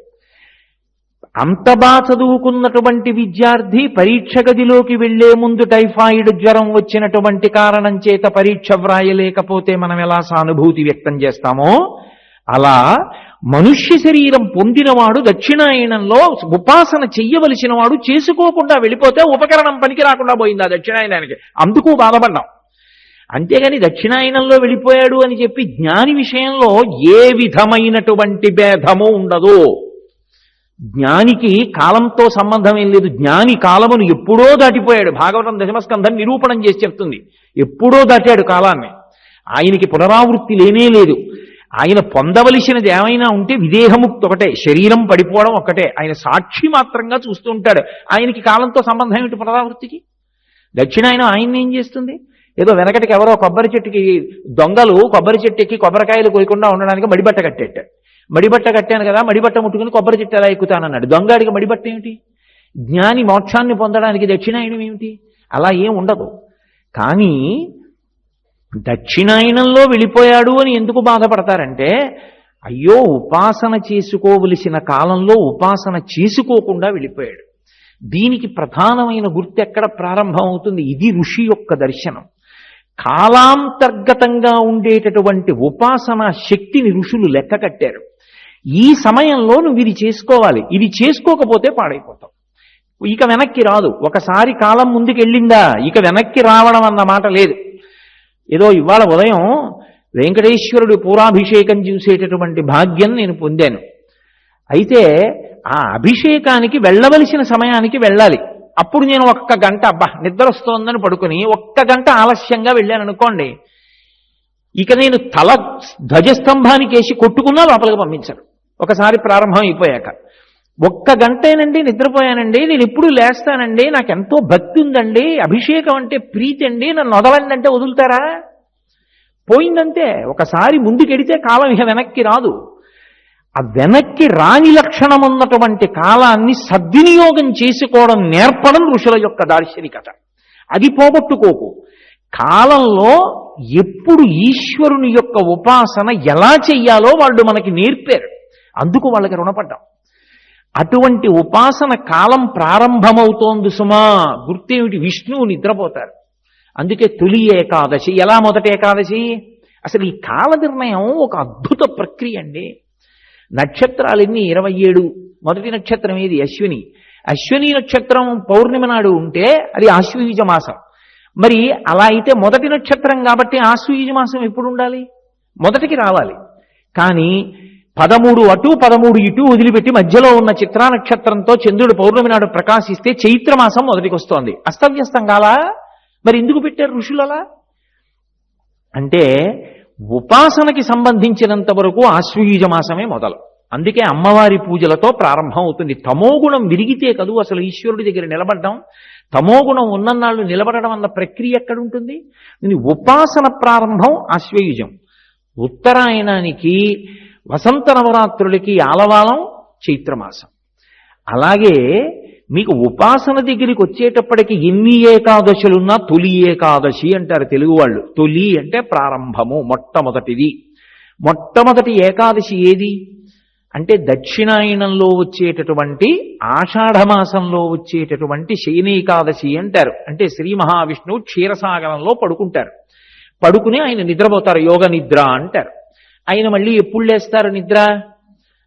అంత బాగా చదువుకున్నటువంటి విద్యార్థి పరీక్ష గదిలోకి వెళ్లే ముందు టైఫాయిడ్ జ్వరం వచ్చినటువంటి కారణం చేత పరీక్ష వ్రాయలేకపోతే మనం ఎలా సానుభూతి వ్యక్తం చేస్తామో అలా మనుష్య శరీరం పొందినవాడు దక్షిణాయనంలో ఉపాసన చెయ్యవలసిన వాడు చేసుకోకుండా వెళ్ళిపోతే ఉపకరణం పనికి రాకుండా పోయింది ఆ దక్షిణాయనానికి. అందుకు బాధపడ్డాం. అంతేగాని దక్షిణాయనంలో వెళ్ళిపోయాడు అని చెప్పి జ్ఞాని విషయంలో ఏ విధమైనటువంటి భేదము ఉండదు. జ్ఞానికి కాలంతో సంబంధం ఏం లేదు. జ్ఞాని కాలమును ఎప్పుడో దాటిపోయాడు. భాగవతం దశమస్కంధం నిరూపణం చేసి చెప్తుంది. ఎప్పుడో దాటాడు కాలాన్ని. ఆయనకి పునరావృత్తి లేనే లేదు. ఆయన పొందవలసినది ఏమైనా ఉంటే విదేహముక్తి ఒకటే, శరీరం పడిపోవడం ఒకటే. ఆయన సాక్షి మాత్రంగా చూస్తూ ఉంటాడు. ఆయనకి కాలంతో సంబంధం ఏమిటి పునరావృత్తికి? దక్షిణాయనం ఆయన్ని ఏం చేస్తుంది? ఏదో వెనకటికి ఎవరో కొబ్బరి చెట్టుకి దొంగలు కొబ్బరి చెట్టు ఎక్కి కొబ్బరికాయలు కోయకుండా ఉండడానికి మడిబట్ట కట్టేటాడు. మడిబట్ట కట్టాను కదా, మడిబట్ట ముట్టుకుని కొబ్బరి చెట్టు ఎలా ఎక్కుతానన్నాడు. దొంగాడికి మడిబట్ట ఏమిటి? జ్ఞాని మోక్షాన్ని పొందడానికి దక్షిణాయనం ఏమిటి? అలా ఏం ఉండదు. కానీ దక్షిణాయనంలో వెళ్ళిపోయాడు అని ఎందుకు బాధపడతారంటే, అయ్యో ఉపాసన చేసుకోవలసిన కాలంలో ఉపాసన చేసుకోకుండా వెళ్ళిపోయాడు. దీనికి ప్రధానమైన గుర్తు ఎక్కడ ప్రారంభం అవుతుంది? ఇది ఋషి యొక్క దర్శనం. కాలాంతర్గతంగా ఉండేటటువంటి ఉపాసన శక్తిని ఋషులు లెక్క కట్టారు. ఈ సమయంలో నువ్వు ఇది చేసుకోవాలి, ఇది చేసుకోకపోతే పాడైపోతావు, ఇక వెనక్కి రాదు. ఒకసారి కాలం ముందుకు వెళ్ళిందా ఇక వెనక్కి రావడం అన్న మాట లేదు. ఏదో ఇవాళ ఉదయం వెంకటేశ్వరుడి పూరాభిషేకం చూసేటటువంటి భాగ్యం నేను పొందాను. అయితే ఆ అభిషేకానికి వెళ్ళవలసిన సమయానికి వెళ్ళాలి. అప్పుడు నేను 1 గంట నిద్ర వస్తోందని పడుకుని 1 గంట ఆలస్యంగా వెళ్ళాను అనుకోండి, ఇక నేను తల ధ్వజస్తంభానికి వేసి కొట్టుకున్నా లోపలికి పంపించారు. ఒకసారి ప్రారంభం అయిపోయాక 1 గంటేనండి నిద్రపోయానండి, నేను ఎప్పుడు లేస్తానండి, నాకెంతో భక్తి ఉందండి, అభిషేకం అంటే ప్రీతి అండి, నన్ను వదలండి అంటే వదులుతారా? పోయిందంతే. ఒకసారి ముందుకెడితే కాలం ఇక వెనక్కి రాదు. ఆ వెనక్కి రాని లక్షణం ఉన్నటువంటి కాలాన్ని సద్వినియోగం చేసుకోవడం నేర్పడం ఋషుల యొక్క దార్శనికత. అది పోగొట్టుకోకు. కాలంలో ఎప్పుడు ఈశ్వరుని యొక్క ఉపాసన ఎలా చెయ్యాలో వాళ్ళు మనకి నేర్పారు. అందుకు వాళ్ళకి రుణపడ్డాం. అటువంటి ఉపాసన కాలం ప్రారంభమవుతోంది సుమా. గుర్తేమిటి? విష్ణువు నిద్రపోతారు. అందుకే తొలి ఏకాదశి. ఎలా మొదటి ఏకాదశి? అసలు ఈ కాల నిర్ణయం ఒక అద్భుత ప్రక్రియ అండి. నక్షత్రాలన్నీ 27. మొదటి నక్షత్రం ఏది? అశ్విని. అశ్విని నక్షత్రం పౌర్ణిమ నాడు ఉంటే అది ఆశ్వయుజ మాసం. మరి అలా అయితే మొదటి నక్షత్రం కాబట్టి ఆశ్వయుజ మాసం ఎప్పుడు ఉండాలి? మొదటికి రావాలి. కానీ 13 అటు 13 ఇటు వదిలిపెట్టి మధ్యలో ఉన్న చిత్రా నక్షత్రంతో చంద్రుడు పౌర్ణమి నాడు ప్రకాశిస్తే చైత్రమాసం మొదటికి వస్తోంది. అస్తవ్యస్తం కాలా? మరి ఎందుకు పెట్టారు ఋషులలా? అంటే ఉపాసనకి సంబంధించినంత వరకు ఆశ్వయుజ మాసమే మొదలు. అందుకే అమ్మవారి పూజలతో ప్రారంభం అవుతుంది. తమోగుణం విరిగితే కదూ అసలు ఈశ్వరుడి దగ్గర నిలబడ్డం. తమోగుణం ఉన్నన్నాళ్ళు నిలబడడం అన్న ప్రక్రియ ఎక్కడుంటుంది? ఉపాసన ప్రారంభం ఆశ్వయుజం. ఉత్తరాయణానికి వసంత నవరాత్రులకి ఆలవాలం చైత్రమాసం. అలాగే మీకు ఉపాసన దగ్గరికి వచ్చేటప్పటికి ఎన్ని ఏకాదశులున్నా తొలి ఏకాదశి అంటారు తెలుగు వాళ్ళు. తొలి అంటే ప్రారంభము, మొట్టమొదటిది. మొట్టమొదటి ఏకాదశి ఏది అంటే దక్షిణాయనంలో వచ్చేటటువంటి ఆషాఢమాసంలో వచ్చేటటువంటి శయనేకాదశి అంటారు. అంటే శ్రీ మహావిష్ణువు క్షీరసాగరంలో పడుకుంటారు. పడుకుని ఆయన నిద్రపోతారు. యోగ నిద్ర అంటారు. ఆయన మళ్ళీ ఎప్పుడు లేస్తారు నిద్ర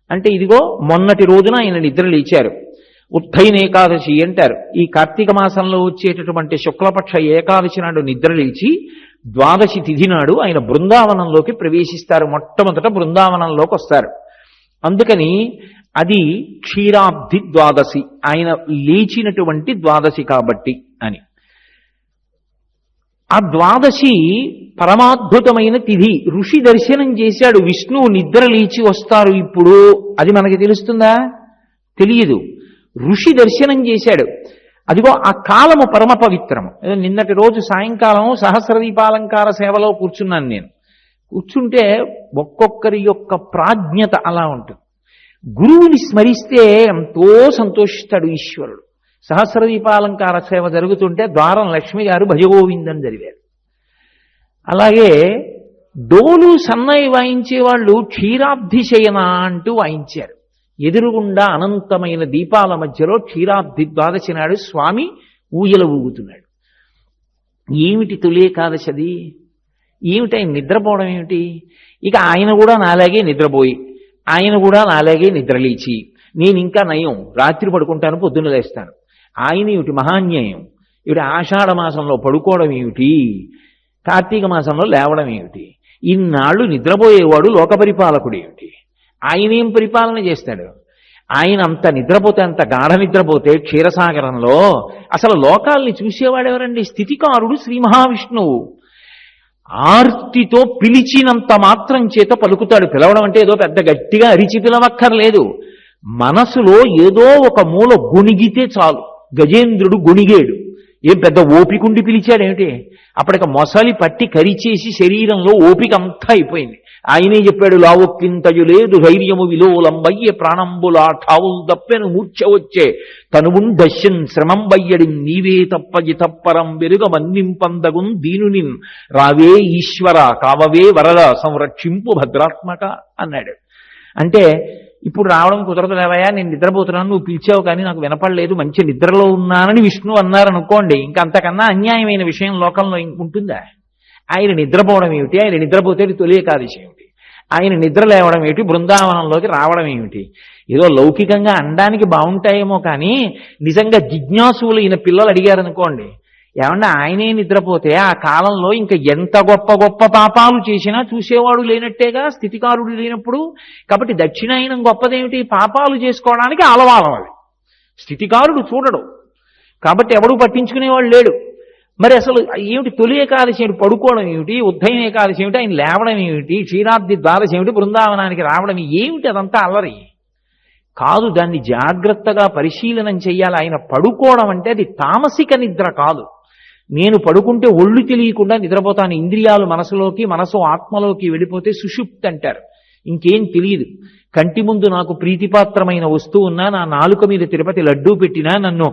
అంటే ఇదిగో మొన్నటి రోజున ఆయన నిద్ర లేచారు. ఉత్తైన ఏకాదశి అంటారు. ఈ కార్తీక మాసంలో వచ్చేటటువంటి శుక్లపక్ష ఏకాదశి నాడు నిద్రలేచి ద్వాదశి తిథి నాడు ఆయన బృందావనంలోకి ప్రవేశిస్తారు. మొట్టమొదట బృందావనంలోకి వస్తారు. అందుకని అది క్షీరాబ్ధి ద్వాదశి, ఆయన లేచినటువంటి ద్వాదశి కాబట్టి అని. ఆ ద్వాదశి పరమాద్భుతమైన తిథి. ఋషి దర్శనం చేశాడు, విష్ణువు నిద్ర లేచి వస్తారు ఇప్పుడు, అది మనకి తెలుస్తుందా? తెలియదు. ఋషి దర్శనం చేశాడు. అదిగో ఆ కాలము పరమ పవిత్రము. నిన్నటి రోజు సాయంకాలం సహస్రదీపాలంకార సేవలో కూర్చున్నాను నేను. కూర్చుంటే ఒక్కొక్కరి యొక్క ప్రాజ్ఞత అలా ఉంటుంది. గురువుని స్మరిస్తే ఎంతో సంతోషిస్తాడు ఈశ్వరుడు. సహస్రదీపాలంకార సేవ జరుగుతుంటే ద్వారం లక్ష్మి గారు భజగోవిందని జరిగారు. అలాగే డోలు సన్నాయి వాయించే వాళ్ళు క్షీరాబ్ధి శయన అంటూ వాయించారు. ఎదురుగుండా అనంతమైన దీపాల మధ్యలో క్షీరాబ్ధి ద్వాదశి నాడు స్వామి ఊయల ఊగుతున్నాడు. ఏమిటి తొలి ఏకాదశి అది? ఏమిటి ఆయన నిద్రపోవడం ఏమిటి? ఇక ఆయన కూడా నాలాగే నిద్రపోయి, ఆయన కూడా నాలాగే నిద్రలేచి, నేను ఇంకా నయం రాత్రి పడుకుంటాను పొద్దున్న లేస్తాను. ఆయన ఏమిటి మహాన్యాయం? ఇవిడ ఆషాఢ మాసంలో పడుకోవడం ఏమిటి? కార్తీక మాసంలో లేవడం ఏమిటి? ఇన్నాళ్ళు నిద్రపోయేవాడు లోక పరిపాలకుడు ఏమిటి? ఆయనేం పరిపాలన చేస్తాడు? ఆయన అంత నిద్రపోతే, అంత గాఢ నిద్రపోతే క్షీరసాగరంలో అసలు లోకాల్ని చూసేవాడెవరండి? స్థితికారుడు శ్రీ మహావిష్ణువు. ఆర్తితో పిలిచినంత మాత్రం చేత పలుకుతాడు. పిలవడం అంటే ఏదో పెద్ద గట్టిగా అరిచి పిలవక్కర్లేదు. మనసులో ఏదో ఒక మూల గొణిగితే చాలు. గజేంద్రుడు గొణిగేడు. ఏం పెద్ద ఓపికండి పిలిచాడేమిటి? అప్పటిక మొసలి పట్టి కరిచేసి శరీరంలో ఓపిక అంతా అయిపోయింది. ఆయనే చెప్పాడు, లావొక్కింతయు లేదు ధైర్యము విలోలంబయ్యే ప్రాణంబులా ఠావులు దప్పెను మూర్ఛ వచ్చే తనువుండశ్యన్ శ్రమం బయ్యడి నీవే తప్పజి తప్పరం వెరుగ మన్నింపందగున్ దీనునిన్ రావే ఈశ్వర కావవే వరద సంరక్షింపు భద్రాత్మక అన్నాడు. అంటే ఇప్పుడు రావడం కుదరదు లేవయా, నేను నిద్రపోతున్నాను, నువ్వు పిలిచావు కానీ నాకు వినపడలేదు, మంచి నిద్రలో ఉన్నానని విష్ణువు అన్నారనుకోండి, ఇంకా అంతకన్నా అన్యాయమైన విషయం లోకంలో ఉంటుందా? ఆయన నిద్రపోవడం ఏమిటి? ఆయన నిద్రపోతే తొలి ఏకాదశి ఏమిటి? ఆయన నిద్ర లేవడం ఏమిటి? బృందావనంలోకి రావడం ఏమిటి? ఏదో లౌకికంగా అనడానికి బాగుంటాయేమో కానీ నిజంగా జిజ్ఞాసులు ఈయన పిల్లలు అడిగారనుకోండి, ఏమన్నా ఆయనే నిద్రపోతే ఆ కాలంలో ఇంకా ఎంత గొప్ప గొప్ప పాపాలు చేసినా చూసేవాడు లేనట్టేగా స్థితికారుడు లేనప్పుడు. కాబట్టి దక్షిణాయనం గొప్పదేమిటి? పాపాలు చేసుకోవడానికి ఆలవాలం అది. స్థితికారుడు చూడడు కాబట్టి ఎవడూ పట్టించుకునేవాడు లేడు. మరి అసలు ఏమిటి తొలి ఏకాదశి ఏమిటి? పడుకోవడం ఏమిటి? ఉద్దయం ఏకాదశి ఏమిటి? ఆయన లేవడం ఏమిటి? క్షీరాబ్ది ద్వాదశి ఏమిటి? బృందావనానికి రావడం ఏమిటి? అదంతా అల్లరి కాదు. దాన్ని జాగ్రత్తగా పరిశీలనం చెయ్యాలి. ఆయన పడుకోవడం అంటే అది తామసిక నిద్ర కాదు. నేను పడుకుంటే ఒళ్ళు తెలియకుండా నిద్రపోతాను. ఇంద్రియాలు మనసులోకి, మనసు ఆత్మలోకి వెళ్ళిపోతే సుషుప్తి అంటారు. ఇంకేం తెలియదు. కంటి ముందు నాకు ప్రీతిపాత్రమైన వస్తువు ఉన్నా, నా నాలుక మీద తిరుపతి లడ్డూ పెట్టినా, నన్ను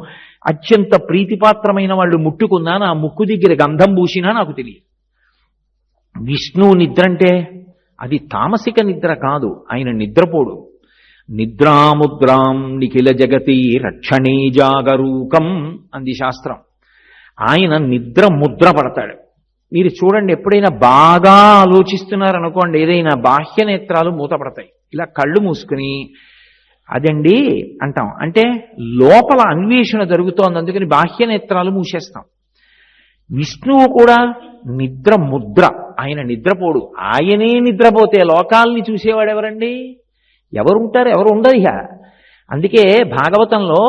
అత్యంత ప్రీతిపాత్రమైన వాళ్ళు ముట్టుకున్నా, నా ముక్కు దగ్గర గంధం పూసినా నాకు తెలియదు. విష్ణువు నిద్ర అంటే అది తామసిక నిద్ర కాదు. ఆయన నిద్రపోడు. నిద్రాముద్రాం నిఖిల జగతి రక్షణే జాగరూకం అంది శాస్త్రం. ఆయన నిద్ర ముద్ర పడతాడు. మీరు చూడండి, ఎప్పుడైనా బాగా ఆలోచిస్తున్నారనుకోండి, ఏదైనా బాహ్య నేత్రాలు మూతపడతాయి. ఇలా కళ్ళు మూసుకుని అదండి అంటాం. అంటే లోపల అన్వేషణ జరుగుతోంది, అందుకని బాహ్య నేత్రాలు మూసేస్తాం. విష్ణువు కూడా నిద్ర ముద్ర. ఆయన నిద్రపోడు. ఆయనే నిద్రపోతే లోకాల్ని చూసేవాడు ఎవరండి? ఎవరుంటారు? ఎవరు ఉండరు ఇక. అందుకే భాగవతంలో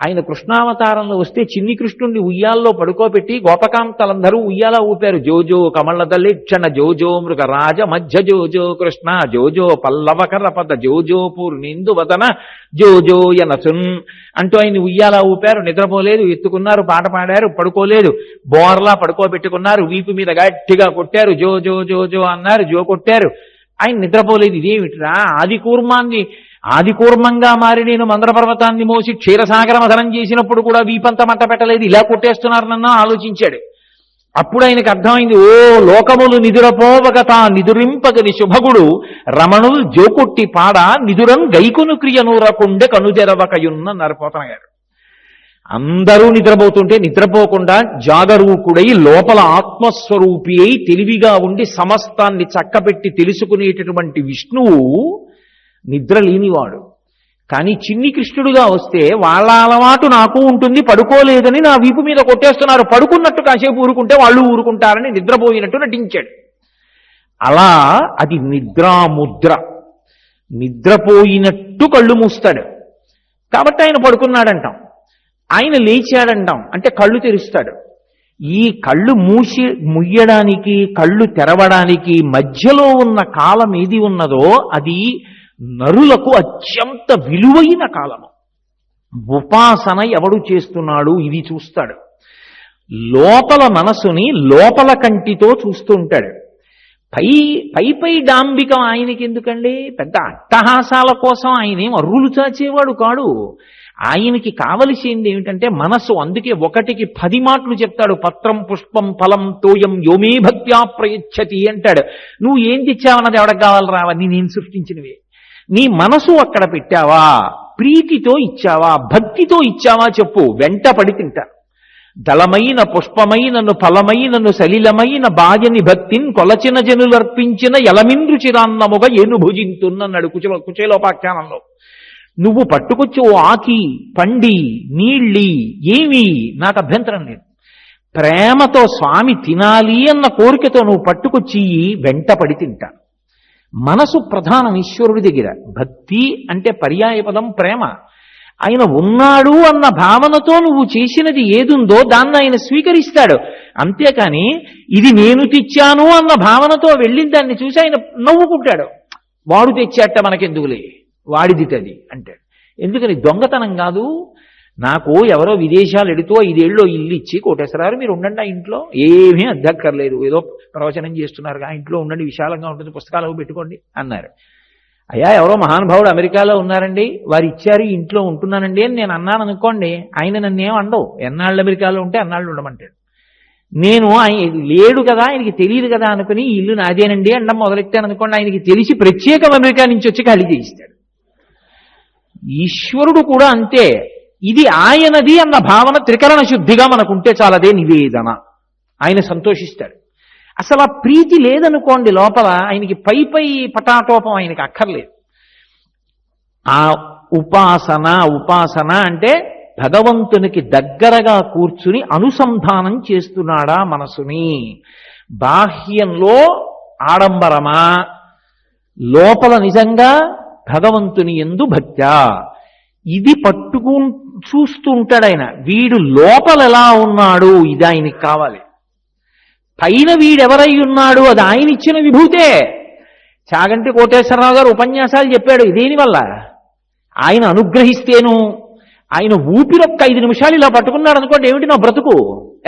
ఆయన కృష్ణావతారంలో వస్తే చిన్ని కృష్ణుణ్ణి ఉయ్యాల్లో పడుకోబెట్టి గోపకాంతలందరూ ఉయ్యాల ఊపారు. జోజో కమలదలిక్షణ జోజో మృగరాజ మధ్య జోజో కృష్ణ జోజో పల్లవకర పద జోజో పూర్ణిందు వదన జోజో యనసున్ అంటూ ఆయన ఉయ్యాల ఊపారు. నిద్రపోలేదు. ఎత్తుకున్నారు, పాట పాడారు, పడుకోలేదు. బోర్లా పడుకోబెట్టుకున్నారు. వీపు మీద గట్టిగా కొట్టారు. జో జో జో జో అన్నారు, జో కొట్టారు. ఆయన నిద్రపోలేదు. ఇదేమిట్రా? ఆదికూర్మంగా మారి నేను మందర పర్వతాన్ని మోసి క్షీరసాగర మథనం చేసినప్పుడు కూడా వీపంత మంట పెట్టలేదు, ఇలా కొట్టేస్తున్నారు నన్ను ఆలోచించాడు. అప్పుడు ఆయనకు అర్థమైంది, ఓ లోకములు నిదురపోవగత నిదురింపగని శుభగుడు రమణులు జోకొట్టి పాడ నిదురం గైకును క్రియనూరకుండే కనుజెరవకయున్న నరపోతన గారు. అందరూ నిద్రపోతుంటే నిద్రపోకుండా జాగరూకుడై లోపల ఆత్మస్వరూపి అయి తెలివిగా ఉండి సమస్తాన్ని చక్కబెట్టి తెలుసుకునేటటువంటి విష్ణువు నిద్ర లేనివాడు. కానీ చిన్ని కృష్ణుడుగా వస్తే వాళ్ళ అలవాటు నాకు ఉంటుంది, పడుకోలేదని నా వీపు మీద కొట్టేస్తున్నారు, పడుకున్నట్టు కాసేపు ఊరుకుంటే వాళ్ళు ఊరుకుంటారని నిద్రపోయినట్టు నటించాడు. అలా అది నిద్రాముద్ర. నిద్రపోయినట్టు కళ్ళు మూస్తాడు కాబట్టి ఆయన పడుకున్నాడంటాం. ఆయన లేచాడంటాం అంటే కళ్ళు తెరుస్తాడు. ఈ కళ్ళు ముయ్యడానికి కళ్ళు తెరవడానికి మధ్యలో ఉన్న కాలం ఏది ఉన్నదో అది నరులకు అత్యంత విలువైన కాలము. ఉపాసన ఎవడు చేస్తున్నాడు ఇది చూస్తాడు. లోపల మనసుని లోపల కంటితో చూస్తూ ఉంటాడు. పై డాంబికం ఆయనకి ఎందుకండి? పెద్ద అట్టహాసాల కోసం ఆయనేం అర్రులు చాచేవాడు కాడు. ఆయనకి కావలసింది ఏమిటంటే మనస్సు. అందుకే 1కి 10 మాటలు చెప్తాడు. పత్రం పుష్పం ఫలం తోయం యోమే భక్త్యా ప్రయచ్చతి అంటాడు. నువ్వు ఏం తెచ్చావన్నది ఎవరికి కావాలి? రావని నేను సృష్టించినవే. నీ మనసు అక్కడ పెట్టావా? ప్రీతితో ఇచ్చావా? భక్తితో ఇచ్చావా? చెప్పు, వెంట పడి తింటారు. దళమైన పుష్పమైనను ఫలమైనను సలిలమైన బాజని భక్తిని కొలచిన జనులర్పించిన యలమింద్రు చిరాన్నముగా ఏను భుజింతున్నన్నాడు కుచేలోపాఖ్యానంలో. నువ్వు పట్టుకొచ్చి ఓ ఆకి పండి నీళ్ళి ఏమి నాకు అభ్యంతరం లేదు. ప్రేమతో స్వామి తినాలి అన్న కోరికతో నువ్వు పట్టుకొచ్చి వెంట పడి తింటా. మనసు ప్రధానం ఈశ్వరుడి దగ్గర. భక్తి అంటే పర్యాయ పదం ప్రేమ. ఆయన ఉన్నాడు అన్న భావనతో నువ్వు చేసినది ఏదుందో దాన్ని ఆయన స్వీకరిస్తాడు. అంతేకాని ఇది నేను తెచ్చాను అన్న భావనతో వెళ్ళిన దాన్ని చూసి ఆయన నవ్వుకుంటాడు. వాడు తెచ్చాట మనకెందుకులే, వాడిది తది అంటాడు. ఎందుకని? దొంగతనం కాదు. నాకు ఎవరో విదేశాలు ఎడుతూ 5 ఏళ్ళలో ఇల్లు ఇచ్చి కోటేశ్వరారు మీరు ఉండండి ఆ ఇంట్లో, ఏమీ అద్దక్కర్లేదు, ఏదో ప్రవచనం చేస్తున్నారు ఆ ఇంట్లో ఉండండి, విశాలంగా ఉంటుంది, పుస్తకాలు పెట్టుకోండి అన్నారు. అయ్యా ఎవరో మహానుభావుడు అమెరికాలో ఉన్నారండి, వారు ఇచ్చారు, ఇంట్లో ఉంటున్నానండి అని నేను అన్నాను అనుకోండి, ఆయన నన్ను ఏం అండవు. ఎన్నాళ్ళు అమెరికాలో ఉంటే అన్నాళ్ళు ఉండమంటాడు. నేను ఆయన లేడు కదా, ఆయనకి తెలియదు కదా అనుకుని ఈ ఇల్లు నాదేనండి అండం మొదలెట్టాను అనుకోండి, ఆయనకి తెలిసి ప్రత్యేకం అమెరికా నుంచి వచ్చి ఖాళీ చేయిస్తాడు. ఈశ్వరుడు కూడా అంతే. ఇది ఆయనది అన్న భావన త్రికరణ శుద్ధిగా మనకుంటే చాలదే నివేదన. ఆయన సంతోషిస్తాడు. అసలు ఆ ప్రీతి లేదనుకోండి లోపల, ఆయనకి పై పటాటోపం ఆయనకి అక్కర్లేదు. ఆ ఉపాసన అంటే భగవంతునికి దగ్గరగా కూర్చుని అనుసంధానం చేస్తున్నాడా మనసుని. బాహ్యంలో ఆడంబరమా, లోపల నిజంగా భగవంతుని యందు భక్త్యా, ఇది చూస్తూ ఉంటాడు ఆయన. వీడు లోపల ఎలా ఉన్నాడు ఇది ఆయనకి కావాలి. పైన వీడెవరై ఉన్నాడు అది ఆయన ఇచ్చిన విభూతే. చాగంటి కోటేశ్వరరావు గారు ఉపన్యాసాలు చెప్పాడు. దేనివల్ల? ఆయన అనుగ్రహిస్తేను. ఆయన ఊపిరొక్క 5 నిమిషాలు ఇలా పట్టుకున్నాడు అనుకోండి, ఏమిటి నా బ్రతుకు?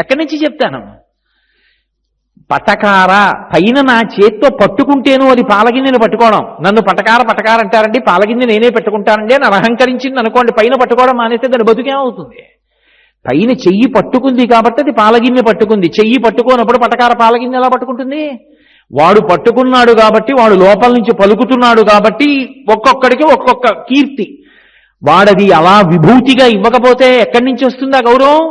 ఎక్కడి నుంచి చెప్తాను? పటకార పైన నా చేత్తో పట్టుకుంటేను అది పాలగిన్నెను పట్టుకోవడం. నన్ను పటకార అంటారండి, పాలగిన్నె నేనే పెట్టుకుంటానండి అని అహంకరించింది అనుకోండి, పైన పట్టుకోవడం మానేస్తే దాని బతుకేమవుతుంది? పైన చెయ్యి పట్టుకుంది కాబట్టి అది పాలగిన్నె పట్టుకుంది. చెయ్యి పట్టుకోనప్పుడు పటకార పాలగిన్నె ఎలా పట్టుకుంటుంది? వాడు పట్టుకున్నాడు కాబట్టి, వాడు లోపల నుంచి పలుకుతున్నాడు కాబట్టి ఒక్కొక్కడికి ఒక్కొక్క కీర్తి. వాడది అలా విభూతిగా ఇవ్వకపోతే ఎక్కడి నుంచి వస్తుందా గౌరవం?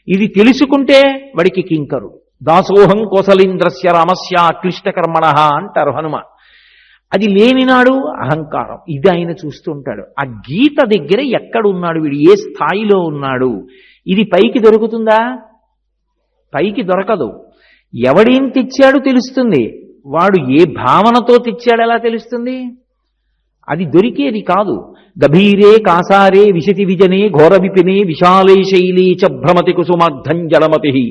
ఇది తెలుసుకుంటే వాడికి కింకరు. దాసోహం కోసలీంద్రస్య రామస్య క్లిష్టకర్మణ అంటారు హనుమ. అది లేనినాడు అహంకారం. ఇది ఆయన చూస్తూ ఉంటాడు. ఆ గీత దగ్గర ఎక్కడున్నాడు వీడు, ఏ స్థాయిలో ఉన్నాడు, ఇది పైకి దొరుకుతుందా? పైకి దొరకదు. ఎవడేం తెచ్చాడు తెలుస్తుంది, వాడు ఏ భావనతో తెచ్చాడు ఎలా తెలుస్తుంది? అది దొరికేది కాదు. గభీరే కాసారే విశతి విజనే ఘోర విపినే విశాలే శైలీ చ భ్రమతి కుసుమార్థం జలమతి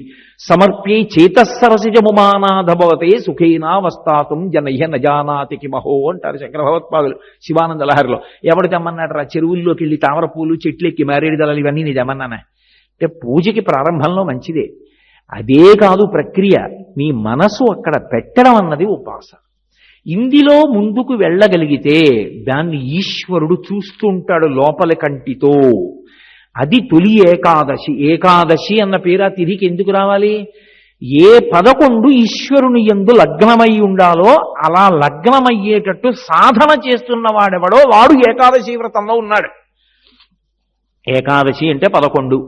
సమర్ప్యై చేతస్సరసిజముమానాధభవతే సుఖేనావస్థాతుం జనహ్య నజానాతి కిమహో అంటారు శంకర భగవత్పాదులు శివానంద లహరిలో. ఎవడు తెమ్మన్నాడు రా? చెరువుల్లోకి వెళ్ళి తామర పూలు చెట్లెక్కి మారేడు దళాలు ఇవన్నీ నేను తెమ్మన్నానే. అంటే పూజకి ప్రారంభంలో మంచిదే. అదే కాదు ప్రక్రియ. మీ మనసు అక్కడ పెట్టడం అన్నది ఉపాసన. ఇందులో ముందుకు వెళ్ళగలిగితే దాన్ని ఈశ్వరుడు చూస్తూ ఉంటాడు లోపలి కంటితో. అది తొలి ఏకాదశి. ఏకాదశి అన్న పేరు ఆ తిథికి ఎందుకు రావాలి? ఏ 11 ఈశ్వరుని యందు లగ్నమై ఉండాలో అలా లగ్నమయ్యేటట్టు సాధన చేస్తున్న వాడెవడో వాడు ఏకాదశి వ్రతంలో ఉన్నాడు. ఏకాదశి అంటే 11.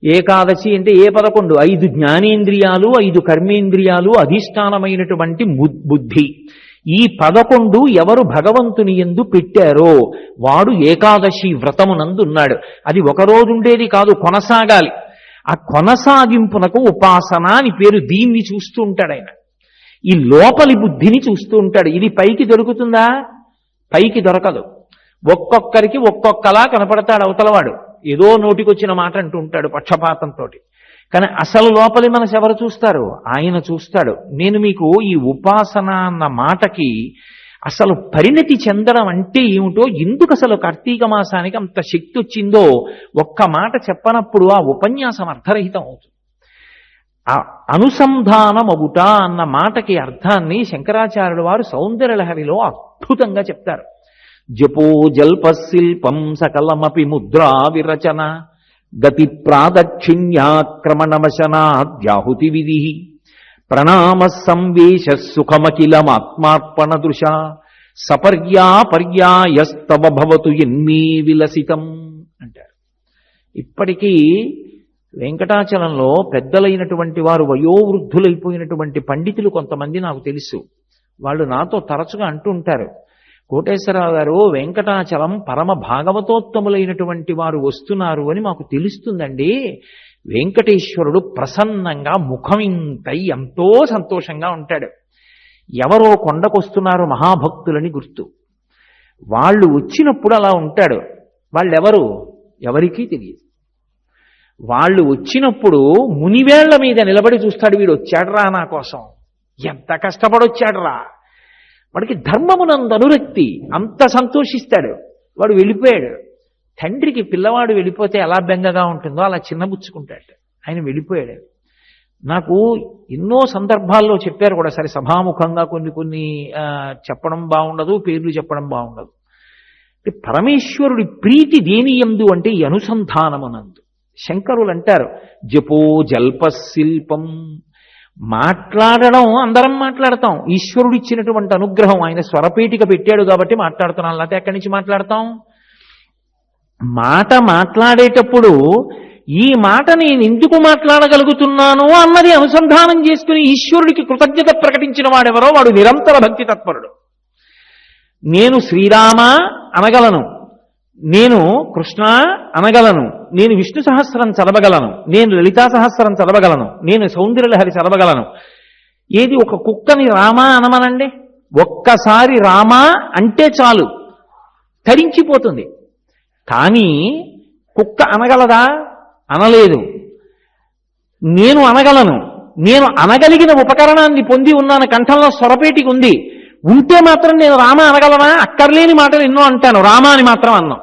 ఏకాదశి అంటే ఏ 11? 5 జ్ఞానేంద్రియాలు, 5 కర్మేంద్రియాలు, అధిష్టానమైనటువంటి బుద్ధి. ఈ 11 ఎవరు భగవంతుని యందు పెట్టారో వాడు ఏకాదశి వ్రతమునందున్నాడు. అది ఒక రోజు ఉండేది కాదు, కొనసాగాలి. ఆ కొనసాగింపునకు ఉపాసన అని పేరు. దీన్ని చూస్తూ ఉంటాడు ఆయన. ఈ లోపలి బుద్ధిని చూస్తూ ఉంటాడు. ఇది పైకి దొరుకుతుందా? పైకి దొరకదు. ఒక్కొక్కరికి ఒక్కొక్కలా కనపడతాడు అవతలవాడు. ఏదో నోటికొచ్చిన మాట అంటూ ఉంటాడు పక్షపాతంతో. కానీ అసలు లోపలి మనసు ఎవరు చూస్తారు? ఆయన చూస్తాడు. నేను మీకు ఈ ఉపాసన అన్న మాటకి అసలు పరిణతి చెందడం అంటే ఏమిటో, ఎందుకు అసలు కార్తీక మాసానికి అంత శక్తి వచ్చిందో ఒక్క మాట చెప్పనప్పుడు ఆ ఉపన్యాసం అర్థరహితం అవుతుంది. ఆ అనుసంధానమగుట అన్న మాటకి అర్థాన్ని శంకరాచార్యుల వారు సౌందర్యలహరిలో అద్భుతంగా చెప్తారు. జపో జల్పశిల్పం సకలమపి ముద్రా విరచన గతి ప్రాదక్షిణ్యాక్రమణవశనాద్యాహుతి విధి ప్రణామ సంవేశ సుఖమఖిలమాత్మార్పణ దృశ సపర్యాపర్యాయస్తవ భవతు ఎన్మీ విలసితం అంటారు. ఇప్పటికీ వెంకటాచలంలో పెద్దలైనటువంటి వారు, వయోవృద్ధులైపోయినటువంటి పండితులు కొంతమంది నాకు తెలుసు. వాళ్ళు నాతో తరచుగా అంటూ ఉంటారు, కోటేశ్వరరావు గారు, వెంకటాచలం పరమ భాగవతోత్తములైనటువంటి వారు వస్తున్నారు అని మాకు తెలుస్తుందండి. వెంకటేశ్వరుడు ప్రసన్నంగా ముఖమింతై ఎంతో సంతోషంగా ఉంటాడు. ఎవరో కొండకొస్తున్నారు మహాభక్తులని గుర్తు. వాళ్ళు వచ్చినప్పుడు అలా ఉంటాడు. వాళ్ళెవరు? ఎవరికీ తెలియదు. వాళ్ళు వచ్చినప్పుడు మునివేళ్ల మీద నిలబడి చూస్తాడు. వీడు వచ్చాడురా నా కోసం, ఎంత కష్టపడొచ్చాడురా. వాడికి ధర్మమునందు అనురక్తి, అంత సంతోషిస్తాడు. వాడు వెళ్ళిపోయాడు. తండ్రికి పిల్లవాడు వెళ్ళిపోతే ఎలా బెంగగా ఉంటుందో అలా చిన్నబుచ్చుకుంటాడు. ఆయన వెళ్ళిపోయాడు. నాకు ఎన్నో సందర్భాల్లో చెప్పారు కూడా, సరే సభాముఖంగా కొన్ని చెప్పడం బాగుండదు, పేర్లు చెప్పడం బాగుండదు. పరమేశ్వరుడి ప్రీతి దేని యందు అంటే ఈ అనుసంధానమునందు. శంకరులు అంటారు, జపో జల్పశిల్పం. మాట్లాడడం అందరం మాట్లాడతాం. ఈశ్వరుడు ఇచ్చినటువంటి అనుగ్రహం, ఆయన స్వరపేటిక పెట్టాడు కాబట్టి మాట్లాడుతున్నాం, లేకపోతే ఎక్కడి నుంచి మాట్లాడతాం? మాట మాట్లాడేటప్పుడు ఈ మాట నేను ఎందుకు మాట్లాడగలుగుతున్నాను అన్నది అనుసంధానం చేసుకుని ఈశ్వరుడికి కృతజ్ఞత ప్రకటించిన వాడెవరో వాడు నిరంతర భక్తి తత్పరుడు. నేను శ్రీరామ అనగలను, నేను కృష్ణ అనగలను, నేను విష్ణు సహస్రం చదవగలను, నేను లలితా సహస్రం చదవగలను, నేను సౌందర్యలహరి చదవగలను. ఏది ఒక కుక్కని రామా అనమనండి, ఒక్కసారి రామా అంటే చాలు తరించిపోతుంది. కానీ కుక్క అనగలదా? అనలేదు. నేను అనగలను. నేను అనగలిగిన ఉపకరణాన్ని పొంది ఉన్నాను, కంఠంలో స్వరపేటికి ఉంది. ఉంటే మాత్రం నేను రామ అనగలనా? అక్కర్లేని మాటలు ఎన్నో అంటాను, రామ అని మాత్రం అన్నాం.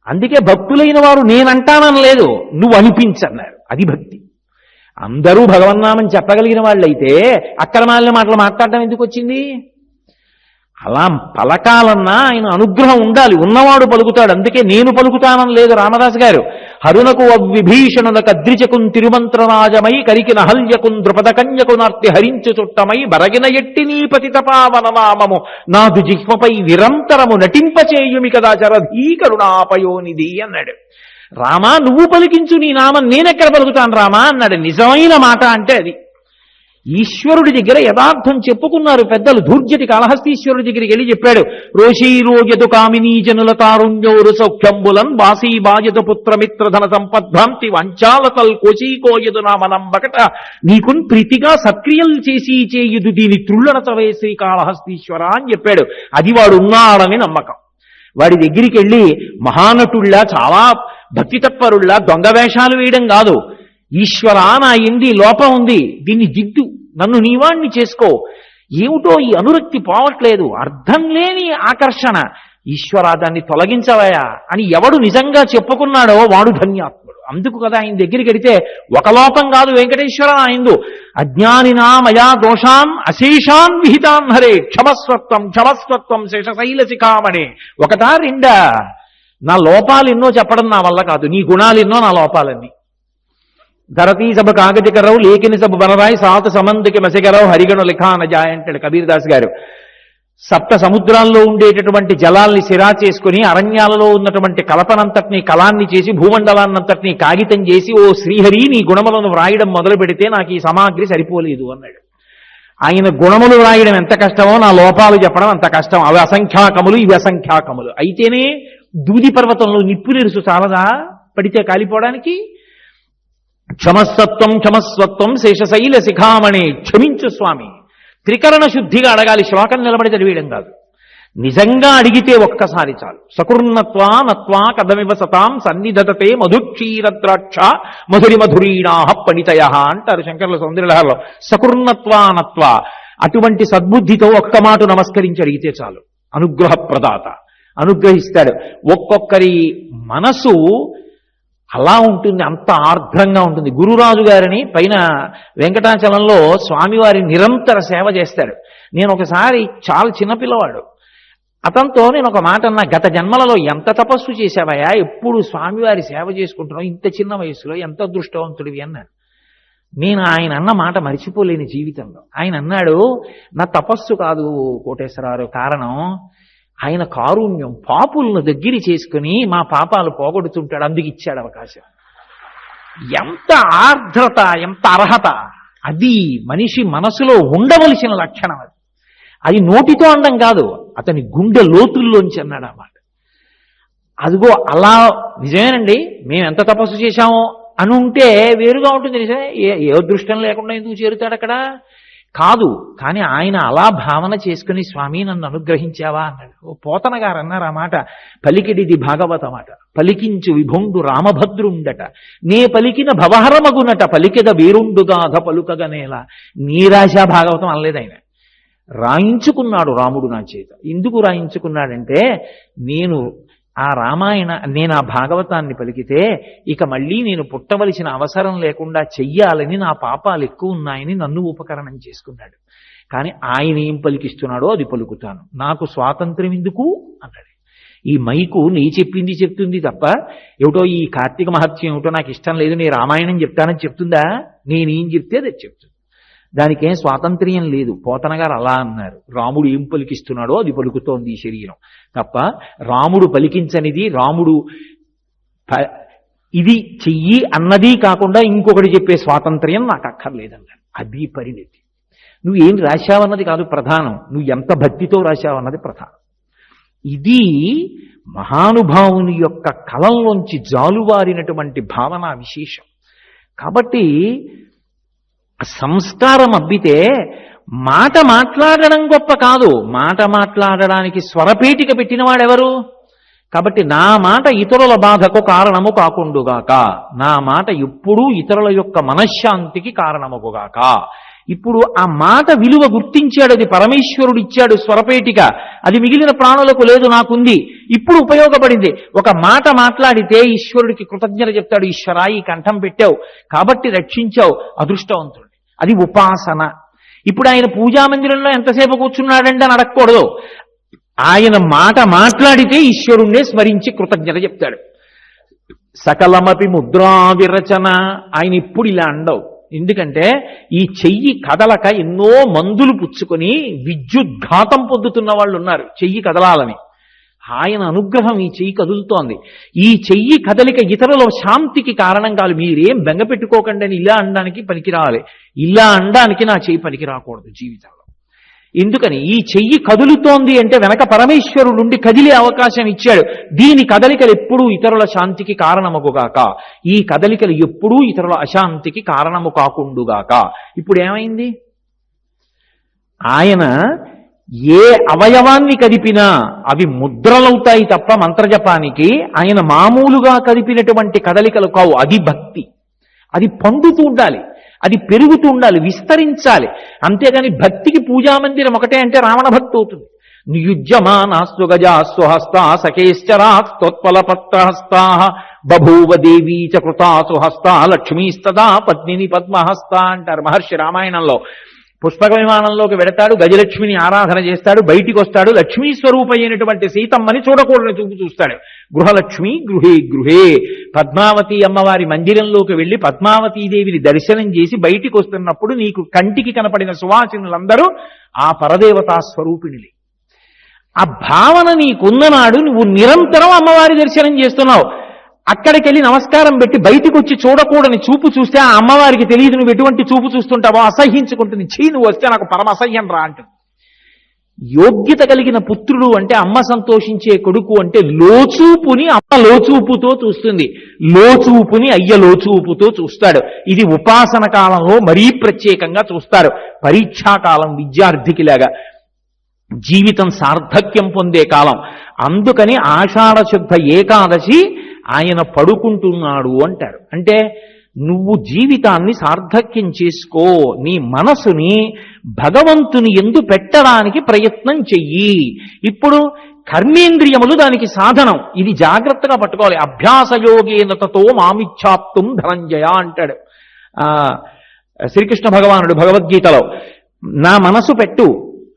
అందుకే భక్తులైన వారు నేనంటాననలేదు, నువ్వు అనిపించన్నారు. అది భక్తి. అందరూ భగవన్నామని చెప్పగలిగిన వాళ్ళైతే అక్రమాలిన మాటలు మాట్లాడటం ఎందుకు వచ్చింది? అలా పలకాలన్నా ఆయన అనుగ్రహం ఉండాలి. ఉన్నవాడు పలుకుతాడు. అందుకే నేను పలుకుతానని లేదు రామదాస్ గారు. హరునకు అవిభీషణులకు అద్రిచకుం తిరుమంత్రరాజమై కరికి నహల్యకుం ద్రుపద కన్యకు నార్తి హరించు చుట్టమై బరగిన ఎట్టి నీ పతితపావన నామము నాదు జిహ్మపై నిరంతరము నటింపచేయుమి కదా చరధీ కరుణాపయోనిధి అన్నాడు. రామా నువ్వు పలికించు నీ నామం, నేనెక్కడ పలుకుతాను రామా అన్నాడు. నిజమైన మాట అంటే అది. ఈశ్వరుడి దగ్గర యథార్థం చెప్పుకున్నారు పెద్దలు. ధూర్జటి కాళహస్తీశ్వరుడి దగ్గరికి వెళ్ళి చెప్పాడు, రోషీరోయదు కామినీ జనుల తారుణ్యోరు సౌఖ్యంబులన్ వాసీ బాజదు పుత్రమిత్రధన సంపద్భ్రాంతి వంచాలతల్ కోచీకోయదు నామనంబకట నీకున్ ప్రీతిగా సత్క్రియలు చేసి చేయుదు దీని త్రుళ్ళనచవే శ్రీ కాళహస్తీశ్వర అని చెప్పాడు. అది వాడు ఉన్నాడని నమ్మకం. వాడి దగ్గరికి వెళ్ళి మహానటుళ్ళ, చాలా భక్తి తత్పరుళ్ళ దొంగ వేషాలు వేయడం కాదు. ఈశ్వర నా ఎంది లోపం ఉంది, దీన్ని దిద్దు, నన్ను నీవాణ్ణి చేసుకో. ఏమిటో ఈ అనురక్తి పోవట్లేదు, అర్థం లేని ఆకర్షణ. ఈశ్వర దాన్ని తొలగించవయా అని ఎవడు నిజంగా చెప్పుకున్నాడో వాడు ధన్యాత్ముడు. అందుకు కదా ఆయన దగ్గరికి వెడితే ఒక లోపం కాదు వెంకటేశ్వర ఆయనదు. అజ్ఞానినా మయా దోషాన్ అశేషాన్ విహితాన్ హరే క్షమస్వత్వం క్షమస్వత్వం శేషశైల శిఖామణే. ఒకటా రెండా? నా లోపాలు ఎన్నో చెప్పడం నా వల్ల కాదు, నీ గుణాలు ఎన్నో నా లోపాలన్నీ. ధరతీ సభ కాగజకరావు లేఖిని సభ బనరాయి సాత సమందికి మసిగరావు హరిగణు లిఖానజాయ్ అంటాడు కబీర్దాస్ గారు. సప్త సముద్రాల్లో ఉండేటటువంటి జలాల్ని సిరా చేసుకుని అరణ్యాలలో ఉన్నటువంటి కలపనంతటినీ కళాన్ని చేసి భూమండలాన్నంతటినీ కాగితం చేసి ఓ శ్రీహరి నీ గుణములను వ్రాయడం మొదలు పెడితే నాకు ఈ సామాగ్రి సరిపోలేదు అన్నాడు. ఆయన గుణములు రాయడం ఎంత కష్టమో నా లోపాలు చెప్పడం అంత కష్టం. అవి అసంఖ్యాకములు, ఇవి అసంఖ్యాకములు. అయితేనే దూది పర్వతంలో నిప్పులిరుసు చాలదా పడితే కాలిపోవడానికి? క్షమస్వత్వం క్షమస్వత్వం శేషశైల శిఖామణి, క్షమించు స్వామి. త్రికరణ శుద్ధిగా అడగాలి, శ్లోకం నిలబడి చదివేయడం కాదు. నిజంగా అడిగితే ఒక్కసారి చాలు. సకృన్నత్వా నత్వా కదమివ సతాం సన్నిధతే మధుక్షీరద్రాక్ష మధురి మధురీణాహ పణితయ అంటారు శంకరుల సౌందర్యలహరిలో. సకృన్నత్వా నత్వా, అటువంటి సద్బుద్ధితో ఒక్క మాట నమస్కరించి అడిగితే చాలు. అనుగ్రహ ప్రదాత అనుగ్రహిస్తాడు. ఒక్కొక్కరి మనసు అలా ఉంటుంది, అంత ఆర్ద్రంగా ఉంటుంది. గురురాజు గారిని పైన వెంకటాచలంలో స్వామివారి నిరంతర సేవ చేస్తాడు. నేను ఒకసారి చాలా చిన్నపిల్లవాడు, అతనితో నేను ఒక మాట అన్నా, గత జన్మలలో ఎంత తపస్సు చేశావయ్యా, ఎప్పుడు స్వామివారి సేవ చేసుకుంటున్నావు, ఇంత చిన్న వయసులో ఎంత అదృష్టవంతుడివి అన్నాడు. నేను ఆయన అన్న మాట మరిచిపోలేని జీవితంలో. ఆయన అన్నాడు, నా తపస్సు కాదు కోటేశ్వరరావు, కారణం ఆయన కారుణ్యం. పాపులను దగ్గర చేసుకుని మా పాపాలు పోగొడుతుంటాడు, అందుకు ఇచ్చాడు అవకాశం. ఎంత ఆర్ద్రత, ఎంత అర్హత! అది మనిషి మనసులో ఉండవలసిన లక్షణం. అది నోటితో అనడం కాదు, అతని గుండె లోతుల్లోంచి అన్నాడు అన్నమాట. అదిగో అలా నిజమేనండి, మేము ఎంత తపస్సు చేశామో అని ఉంటే వేరుగా ఉంటుంది. నిజమే, ఏ అదృష్టం లేకుండా ఎందుకు చేరుతాడు అక్కడ? కాదు, కానీ ఆయన అలా భావన చేసుకుని స్వామి నన్ను అనుగ్రహించావా అన్నాడు. ఓ పోతన గారు అన్నారు ఆ మాట, పలికిడిది భాగవత మాట, పలికించు విభుండు రామభద్రుండట, నే పలికిన భవహరమగునట, పలికెద వీరుండుగాధ పలుకగనేలా. నీరాశా భాగవతం అనలేదు ఆయన, రాయించుకున్నాడు రాముడు నా చేత. ఎందుకు రాయించుకున్నాడంటే, నేను ఆ భాగవతాన్ని పలికితే ఇక మళ్ళీ నేను పుట్టవలసిన అవసరం లేకుండా చెయ్యాలని, నా పాపాలు ఎక్కువ ఉన్నాయని నన్ను ఉపకరణం చేసుకున్నాడు. కానీ ఆయన ఏం పలికిస్తున్నాడో అది పలుకుతాను, నాకు స్వాతంత్ర్యం ఎందుకు అన్నాడు. ఈ మైకు నీ చెప్పింది చెప్తుంది తప్ప, ఏమిటో ఈ కార్తీక మహత్యం ఏమిటో నాకు ఇష్టం లేదు, నీ రామాయణం చెప్తానని చెప్తుందా? నేనేం చెప్తే అది చెప్తుంది, దానికేం స్వాతంత్ర్యం లేదు. పోతన గారు అలా అన్నారు, రాముడు ఏం పలికిస్తున్నాడో అది పలుకుతోంది ఈ శరీరం తప్ప, రాముడు పలికించనిది, రాముడు ఇది చెయ్యి అన్నది కాకుండా ఇంకొకటి చెప్పే స్వాతంత్ర్యం నాకు అక్కర్లేదన్నారు. అది పరిణితి. నువ్వేం రాశావన్నది కాదు ప్రధానం, నువ్వు ఎంత భక్తితో రాశావన్నది ప్రధానం. ఇది మహానుభావుని యొక్క కలంలోంచి జాలువారినటువంటి భావన విశేషం. కాబట్టి సంస్కారం అబ్బితే మాట మాట్లాడడం గొప్ప కాదు, మాట మాట్లాడడానికి స్వరపేటిక పెట్టినవాడెవరు? కాబట్టి నా మాట ఇతరుల బాధకు కారణము కాకుండుగాక, నా మాట ఎప్పుడూ ఇతరుల యొక్క మనశ్శాంతికి కారణముగాక. ఇప్పుడు ఆ మాట విలువ గుర్తించాడు, అది పరమేశ్వరుడు ఇచ్చాడు స్వరపేటిక, అది మిగిలిన ప్రాణులకు లేదు, నాకుంది, ఇప్పుడు ఉపయోగపడింది. ఒక మాట మాట్లాడితే ఈశ్వరుడికి కృతజ్ఞత చెప్తాడు, ఈశ్వరా ఈ కంఠం పెట్టావు కాబట్టి రక్షించావు, అదృష్టవంతుడు. అది ఉపాసన. ఇప్పుడు ఆయన పూజామందిరంలో ఎంతసేపు కూర్చున్నాడంటే అని అడగకూడదు, ఆయన మాట మాట్లాడితే ఈశ్వరుణ్ణే స్మరించి కృతజ్ఞత చెప్తాడు. సకలమపి ముద్రా విరచన, ఆయన ఇప్పుడు ఇలా అండవు. ఎందుకంటే ఈ చెయ్యి కదలక ఎన్నో మందులు పుచ్చుకొని విద్యుద్ఘాతం పొందుతున్న వాళ్ళు ఉన్నారు చెయ్యి కదలాలని. ఆయన అనుగ్రహం ఈ చెయ్యి కదులుతోంది. ఈ చెయ్యి కదలిక ఇతరుల శాంతికి కారణం కాదు. మీరేం బెంగ పెట్టుకోకండి అని ఇలా అనడానికి పనికి రావాలి, ఇలా అనడానికి నా చెయ్యి పనికి రాకూడదు జీవితంలో. ఎందుకని? ఈ చెయ్యి కదులుతోంది అంటే వెనక పరమేశ్వరుడుండి కదిలే అవకాశం ఇచ్చాడు. దీని కదలికలు ఎప్పుడూ ఇతరుల శాంతికి కారణమగుగాక, ఈ కదలికలు ఎప్పుడూ ఇతరుల అశాంతికి కారణము కాకుండుగాక. ఇప్పుడు ఏమైంది? ఆయన ఏ అవయవాన్ని కదిపినా అవి ముద్రలవుతాయి తప్ప మంత్రజపానికి ఆయన మామూలుగా కదిపినటువంటి కదలికలు కావు. అది భక్తి, అది పండుతూ ఉండాలి, అది పెరుగుతూ ఉండాలి, విస్తరించాలి. అంతేగాని భక్తికి పూజామందిరం ఒకటే అంటే రావణ భక్తి అవుతుంది. నియుజ్యమానాస్తు గజాస్వహస్తా సఖేశ్చరాస్తోత్పలపత్రహస్తా బభూవ దేవీ చ కృతాసు హస్తా లక్ష్మీస్తదా పత్నిని పద్మహస్తా అంటారు మహర్షి రామాయణంలో. పుష్పక విమానంలోకి వెడతాడు, గజలక్ష్మిని ఆరాధన చేస్తాడు, బయటికి వస్తాడు, లక్ష్మీ స్వరూపమైనటువంటి సీతమ్మని చూడకూడని చూపు చూస్తాడు. గృహలక్ష్మి గృహే గృహే, పద్మావతి అమ్మవారి మందిరంలోకి వెళ్ళి పద్మావతీదేవిని దర్శనం చేసి బయటికి వస్తున్నప్పుడు నీకు కంటికి కనపడిన సువాసినులందరూ ఆ పరదేవతా స్వరూపిణిలే. ఆ భావన నీకున్ననాడు నువ్వు నిరంతరం అమ్మవారి దర్శనం చేస్తున్నావు. అక్కడికి వెళ్ళి నమస్కారం పెట్టి బయటికి వచ్చి చూడకూడని చూపు చూస్తే ఆ అమ్మవారికి తెలియదు నువ్వు ఎటువంటి చూపు చూస్తుంటావో, అసహ్యించుకుంటుంది. చీ నువ్వు వస్తే నాకు పరమ అసహ్యం రా అంటుంది. యోగ్యత కలిగిన పుత్రుడు అంటే అమ్మ సంతోషించే కొడుకు అంటే లోచూపుని అమ్మ లోచూపుతో చూస్తుంది, లోచూపుని అయ్య లోచూపుతో చూస్తాడు. ఇది ఉపాసన కాలంలో మరీ ప్రత్యేకంగా చూస్తారు. పరీక్షాకాలం విద్యార్థికి లాగా జీవితం సార్థక్యం పొందే కాలం. అందుకని ఆషాఢ శుద్ధ ఏకాదశి ఆయన పడుకుంటున్నాడు అంటారు. అంటే నువ్వు జీవితాన్ని సార్థక్యం చేసుకో, నీ మనసుని భగవంతుని యందు పెట్టడానికి ప్రయత్నం చెయ్యి. ఇప్పుడు కర్మేంద్రియములు దానికి సాధనం. ఇది జాగ్రత్తగా పట్టుకోవాలి. అభ్యాసయోగేన తతో మామిచ్ఛాప్తుం ధనంజయ అంటాడు శ్రీకృష్ణ భగవానుడు భగవద్గీతలో. నా మనసు పెట్టు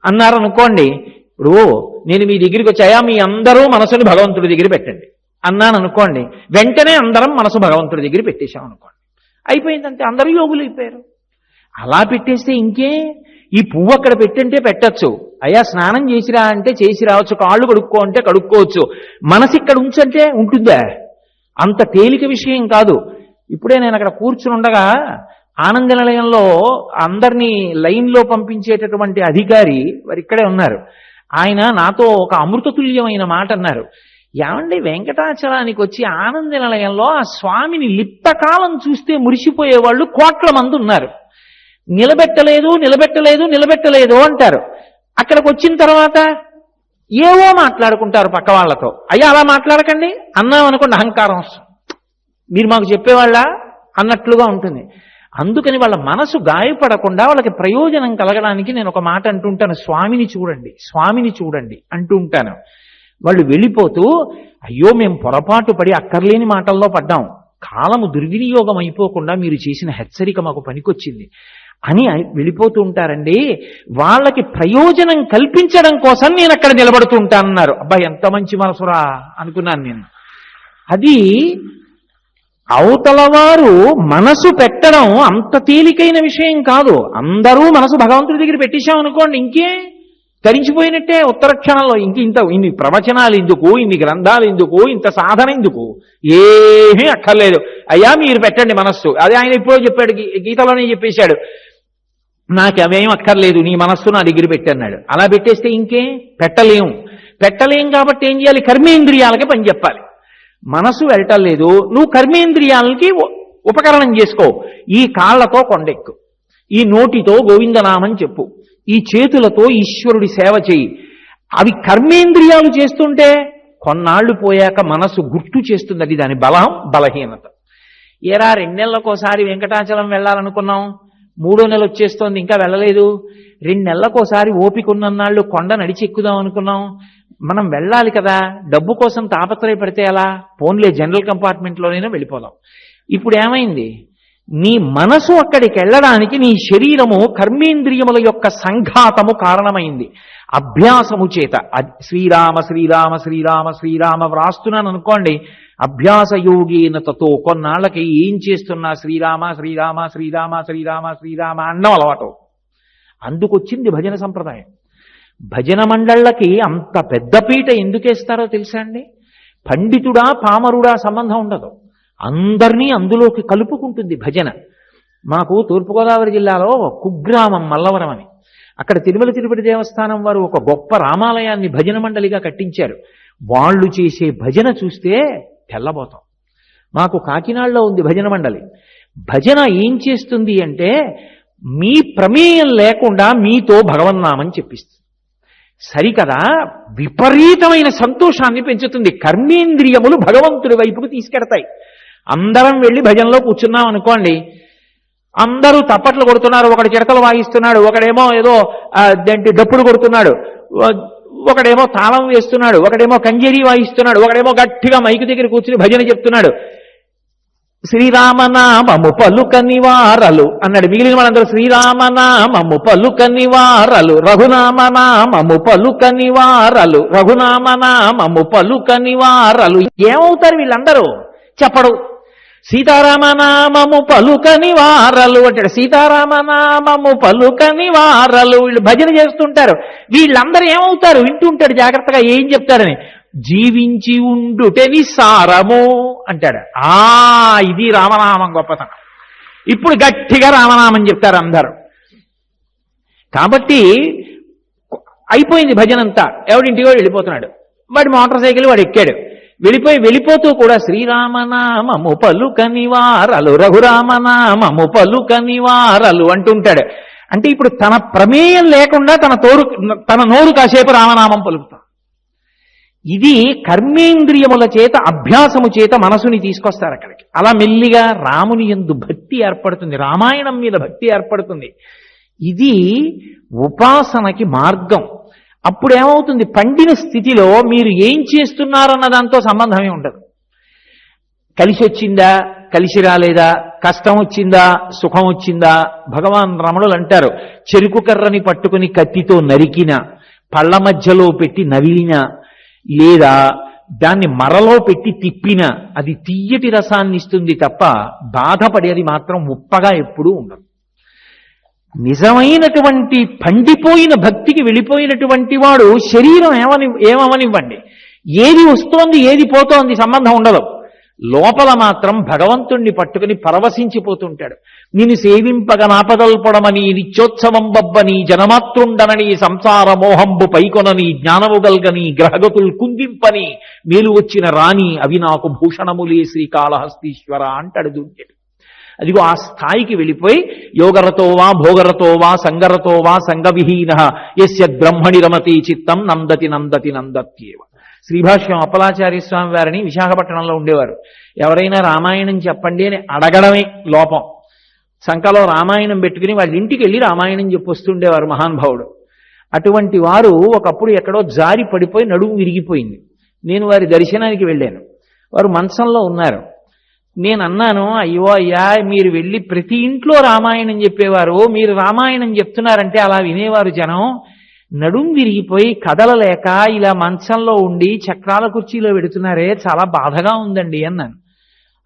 అన్నారనుకోండి, ఇప్పుడు నేను మీ దగ్గరికి వచ్చాయా మీ అందరూ మనసుని భగవంతుడి దగ్గర పెట్టండి అన్నాను అనుకోండి, వెంటనే అందరం మనసు భగవంతుడి దగ్గర పెట్టేశాం అనుకోండి, అయిపోయిందంటే అందరూ యోగులు అయిపోయారు. అలా పెట్టేస్తే ఇంకే, ఈ పువ్వు అక్కడ పెట్టంటే పెట్టచ్చు, అయ్యా స్నానం చేసిరా అంటే చేసి రావచ్చు, కాళ్ళు కడుక్కో అంటే కడుక్కోవచ్చు, మనసు ఇక్కడ ఉంచంటే ఉంటుందా? అంత తేలిక విషయం కాదు. ఇప్పుడే నేను అక్కడ కూర్చుని ఉండగా ఆనంద నిలయంలో అందరినీ లైన్లో పంపించేటటువంటి అధికారి వారు ఇక్కడే ఉన్నారు. ఆయన నాతో ఒక అమృతతుల్యమైన మాట అన్నారు. ఏమండి వెంకటాచలానికి వచ్చి ఆనంద నిలయంలో ఆ స్వామిని లిప్తకాలం చూస్తే మురిసిపోయేవాళ్ళు కోట్ల మంది ఉన్నారు. నిలబెట్టలేదు నిలబెట్టలేదు నిలబెట్టలేదు అంటారు. అక్కడికి వచ్చిన తర్వాత ఏవో మాట్లాడుకుంటారు పక్క వాళ్ళతో. అయ్యా అలా మాట్లాడకండి అన్నాం అనుకోండి అహంకారం వస్తుంది, మీరు మాకు చెప్పేవాళ్ళ అన్నట్లుగా ఉంటుంది. అందుకని వాళ్ళ మనసు గాయపడకుండా వాళ్ళకి ప్రయోజనం కలగడానికి నేను ఒక మాట అంటుంటాను, స్వామిని చూడండి స్వామిని చూడండి అంటూ ఉంటాను. వాళ్ళు వెళ్ళిపోతూ అయ్యో మేము పొరపాటు పడి అక్కర్లేని మాటల్లో పడ్డాం, కాలము దుర్వినియోగం అయిపోకుండా మీరు చేసిన హెచ్చరిక మాకు పనికొచ్చింది అని వెళ్ళిపోతూ ఉంటారండి. వాళ్ళకి ప్రయోజనం కల్పించడం కోసం నేను అక్కడ నిలబడుతూ ఉంటానన్నారు. అబ్బాయి ఎంత మంచి మనసురా అనుకున్నాను నేను. అది అవతల వారు మనసు పెట్టడం అంత తేలికైన విషయం కాదు. అందరూ మనసు భగవంతుడి దగ్గర పెట్టేశామనుకోండి, ఇంకే తరించిపోయినట్టే ఉత్తర క్షణంలో. ఇన్ని ప్రవచనాలు ఎందుకు, ఇన్ని గ్రంథాలు ఎందుకు, ఇంత సాధన ఎందుకు, ఏమీ అక్కర్లేదు. అయ్యా మీరు పెట్టండి మనస్సు. అదే ఆయన ఇప్పుడో చెప్పాడు, గీతలోనే చెప్పేశాడు, నాకు అవేం అక్కర్లేదు నీ మనస్సు నా దగ్గర పెట్టన్నాడు. అలా పెట్టేస్తే ఇంకే పెట్టలేం కాబట్టి ఏం చేయాలి? కర్మేంద్రియాలకి పని చెప్పాలి. మనసు వెళ్ళటం లేదు, నువ్వు కర్మేంద్రియాలకి ఉపకరణం చేసుకో. ఈ కాళ్లతో కొండెక్కు, ఈ నోటితో గోవిందనామం చెప్పు, ఈ చేతులతో ఈశ్వరుడి సేవ చేయి. అవి కర్మేంద్రియాలు చేస్తుంటే కొన్నాళ్లు పోయాక మనసు గుర్తు చేస్తుంది. అది దాని బలం బలహీనత. ఏరా 2 నెలలకోసారి వెంకటాచలం వెళ్ళాలనుకున్నాం, 3వ నెల వచ్చేస్తోంది ఇంకా వెళ్ళలేదు. 2 నెలలకోసారి ఓపిక ఉన్నన్నాళ్ళు కొండ నడిచి ఎక్కుదాం అనుకున్నాం, మనం వెళ్ళాలి కదా, డబ్బు కోసం తాపత్రయపడితే ఎలా, పోన్లే జనరల్ కంపార్ట్మెంట్లోనైనా వెళ్ళిపోదాం. ఇప్పుడు ఏమైంది? నీ మనసు అక్కడికి వెళ్ళడానికి నీ శరీరము కర్మేంద్రియముల యొక్క సంఘాతము కారణమైంది. అభ్యాసము చేత శ్రీరామ శ్రీరామ శ్రీరామ శ్రీరామ వ్రాస్తున్నాను అనుకోండి, అభ్యాస యోగేన తతో కొన్నాళ్ళకి ఏం చేస్తున్నా శ్రీరామ శ్రీరామ శ్రీరామ శ్రీరామ శ్రీరామ అన్నం అలవాటు. అందుకొచ్చింది భజన సంప్రదాయం. భజన మండళ్ళకి అంత పెద్దపీట ఎందుకేస్తారో తెలుసా అండి? పండితుడా పామరుడా సంబంధం ఉండదు, అందరినీ అందులోకి కలుపుకుంటుంది భజన. మాకు తూర్పుగోదావరి జిల్లాలో కుగ్రామం మల్లవరం అని, అక్కడ తిరుమల తిరుపతి దేవస్థానం వారు ఒక గొప్ప రామాలయాన్ని భజన మండలిగా కట్టించారు. వాళ్ళు చేసే భజన చూస్తే తెల్లబోతాం. మాకు కాకినాడలో ఉంది భజన మండలి. భజన ఏం చేస్తుంది అంటే మీ ప్రమేయం లేకుండా మీతో భగవన్నామని చెప్పిస్తుంది. సరికదా, విపరీతమైన సంతోషాన్ని పెంచుతుంది. కర్మేంద్రియములు భగవంతుడి వైపుకు తీసుకెడతాయి. అందరం వెళ్ళి భజనలో కూర్చున్నాం అనుకోండి, అందరూ తప్పట్లు కొడుతున్నారు, ఒకడు చిడతలు వాయిస్తున్నాడు, ఒకడేమో ఏదో డప్పులు కొడుతున్నాడు, ఒకడేమో తాళం వేస్తున్నాడు, ఒకడేమో కంజరీ వాయిస్తున్నాడు, ఒకడేమో గట్టిగా మైకు దగ్గర కూర్చుని భజన చెప్తున్నాడు. శ్రీరామనామము పలుకని వారలు అన్నాడు. మిగిలిన వాళ్ళందరూ శ్రీరామనామము పలుకని వారలు, రఘునామనామము పలుకని వారలు, రఘునామనామము పలుకని వారలు. ఏమవుతారు వీళ్ళందరూ? చెప్పడు. సీతారామనామము పలుకని వారలు అంటాడు. సీతారామనామము పలుకని వారలు. వీళ్ళు భజన చేస్తుంటారు. వీళ్ళందరూ ఏమవుతారు? వింటుంటాడు జాగ్రత్తగా ఏం చెప్తారని. జీవించి ఉండుటని సారము అంటాడు. ఇది రామనామం గొప్పతనం. ఇప్పుడు గట్టిగా రామనామం చెప్తారు అందరూ. కాబట్టి అయిపోయింది భజనంతా. ఎవడింటికో వెళ్ళిపోతున్నాడు. వాడి మోటార్ సైకిల్ వాడు ఎక్కాడు. వెళ్ళిపోతూ కూడా శ్రీరామనామము పలుకని వారలు రఘురామనామము పలుకని వారలు అంటుంటాడు. అంటే ఇప్పుడు తన ప్రమేయం లేకుండా తన నోరు కాసేపు రామనామం పలుకుతాం. ఇది కర్మేంద్రియముల చేత అభ్యాసము చేత మనసుని తీసుకొస్తారు అక్కడికి. అలా మెల్లిగా రాముని యందు భక్తి ఏర్పడుతుంది, రామాయణం మీద భక్తి ఏర్పడుతుంది. ఇది ఉపాసనకి మార్గం. అప్పుడు ఏమవుతుంది, పండిన స్థితిలో మీరు ఏం చేస్తున్నారన్న దాంతో సంబంధమే ఉండదు. కలిసి వచ్చిందా, కలిసి రాలేదా, కష్టం వచ్చిందా, సుఖం వచ్చిందా. భగవాన్ రమణులు అంటారు, చెరుకు కర్రని పట్టుకుని కత్తితో నరికిన, పళ్ళ మధ్యలో పెట్టి నవిలిన, లేదా దాన్ని మరలో పెట్టి తిప్పిన అది తియ్యటి రసాన్ని ఇస్తుంది తప్ప బాధపడి అది మాత్రం ఉప్పగా ఎప్పుడూ ఉండదు. నిజమైనటువంటి పండిపోయిన భక్తికి వెళ్ళిపోయినటువంటి వాడు శరీరం ఏమవనివ్వండి, ఏది వస్తోంది ఏది పోతోంది సంబంధం ఉండదు. లోపల మాత్రం భగవంతుణ్ణి పట్టుకుని పరవశించిపోతుంటాడు. నిన్ను సేవింపగ నాపదల్పడమని నిత్యోత్సవం బబ్బని జనమాతృండనని సంసార మోహంబు పైకొనని జ్ఞానము గల్గని గ్రహగతులు కుందింపని మేలు వచ్చిన రాణి అవి నాకు భూషణములే శ్రీకాళహస్తీశ్వర అంటాడు దుర్జుడు. అదిగో ఆ స్థాయికి వెళ్ళిపోయి యోగరతో వా భోగరతో వా సంగరతో వా సంగవిహీన యస్యద్ బ్రహ్మణి రమతి చిత్తం నందతి నందతి నందత్యేవ. శ్రీభాష్యం అప్పలాచార్య స్వామి వారిని విశాఖపట్నంలో ఉండేవారు. ఎవరైనా రామాయణం చెప్పండి అని అడగడమే లోపం. సంకలో రామాయణం పెట్టుకుని వాళ్ళ ఇంటికి వెళ్ళి రామాయణం చెప్పొస్తుండేవారు మహానుభావుడు. అటువంటి వారు ఒకప్పుడు ఎక్కడో జారి పడిపోయి నడుము విరిగిపోయింది. నేను వారి దర్శనానికి వెళ్ళాను. వారు మంచంలో ఉన్నారు. నేను అన్నాను, అయ్యో అయ్యా, మీరు వెళ్ళి ప్రతి ఇంట్లో రామాయణం చెప్పేవారు, మీరు రామాయణం చెప్తున్నారంటే అలా వినేవారు జనం. నడుం విరిగిపోయి కదలలేక ఇలా మంచంలో ఉండి చక్రాల కుర్చీలో పెడుతున్నారే, చాలా బాధగా ఉందండి అన్నాను.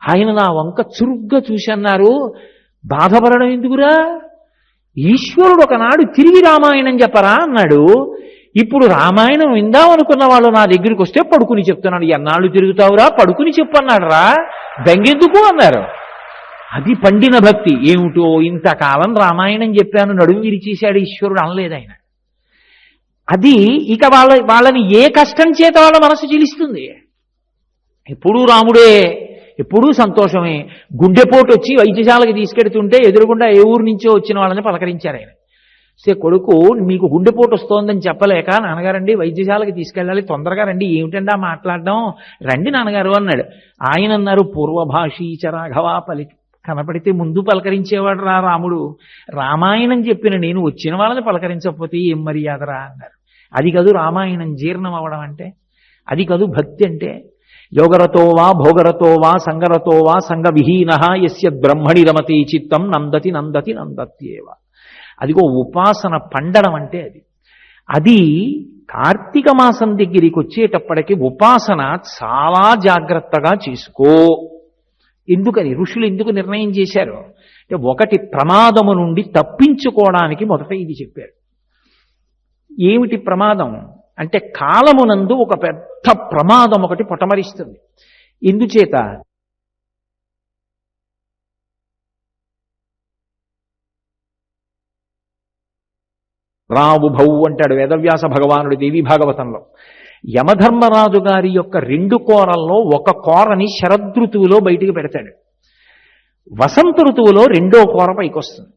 ఆయన నా వంక చురుగ్గా చూసి అన్నారు, బాధపడడం ఎందుకురా, ఈశ్వరుడు ఒకనాడు తిరిగి రామాయణం చెప్పరా అన్నాడు. ఇప్పుడు రామాయణం విందామనుకున్న వాళ్ళు నా దగ్గరికి వస్తే పడుకుని చెప్తున్నాడు. ఎన్నాళ్ళు తిరుగుతావురా, పడుకుని చెప్పు అన్నాడు రా, బెంగెందుకు అన్నారు. అది పండిన భక్తి. ఏమిటో ఇంతకాలం రామాయణం చెప్పాను, నడుము విరిచేశాడు ఈశ్వరుడు అనలేదు ఆయన. అది ఇక వాళ్ళని ఏ కష్టం చేత వాళ్ళ మనసు చిలిస్తుంది. ఎప్పుడూ రాముడే, ఎప్పుడూ సంతోషమే. గుండెపోటు వచ్చి వైద్యశాలకు తీసుకెడుతుంటే ఎదురుగుండా ఏ ఊరు నుంచో వచ్చిన వాళ్ళని పలకరించారు ఆయన. కొడుకు మీకు గుండెపోటు వస్తోందని చెప్పలేక, నాన్నగారండి వైద్యశాలకి తీసుకెళ్ళాలి, తొందరగా రండి, ఏమిటండి మాట్లాడడం, రండి నాన్నగారు అన్నాడు. ఆయన అన్నారు, పూర్వభాషీచ రాఘవా పలికి కనపడితే ముందు పలకరించేవాడు రా రాముడు, రామాయణం చెప్పిన నేను వచ్చిన వాళ్ళని పలకరించకపోతే ఏం మర్యాదరా అన్నారు. అది కాదు రామాయణం జీర్ణం అవడం అంటే, అది కాదు భక్తి అంటే. యోగరతో వా భోగరతో వా సంగరతో వా సంగ విహీన యస్యద్ బ్రహ్మణి రమతి చిత్తం నందతి నందతి నందత్యేవ. అదిగో ఉపాసన పండడం అంటే అది. అది కార్తీక మాసం దగ్గరికి వచ్చేటప్పటికి ఉపాసన చాలా జాగ్రత్తగా చేసుకో. ఎందుకని ఋషులు ఎందుకు నిర్ణయం చేశారు అంటే, ఒకటి ప్రమాదము నుండి తప్పించుకోవడానికి మొదట ఇది చెప్పారు. ఏమిటి ప్రమాదం అంటే, కాలమునందు ఒక పెద్ద ప్రమాదం ఒకటి పొటమరిస్తుంది. ఎందుచేత రావు భౌ అంటాడు వేదవ్యాస భగవానుడు దేవీ భాగవతంలో. యమధర్మరాజు గారి యొక్క 2 కోరల్లో ఒక కోరని శరదృతువులో బయటికి పెడతాడు. వసంత ఋతువులో 2వ కోర పైకొస్తుంది.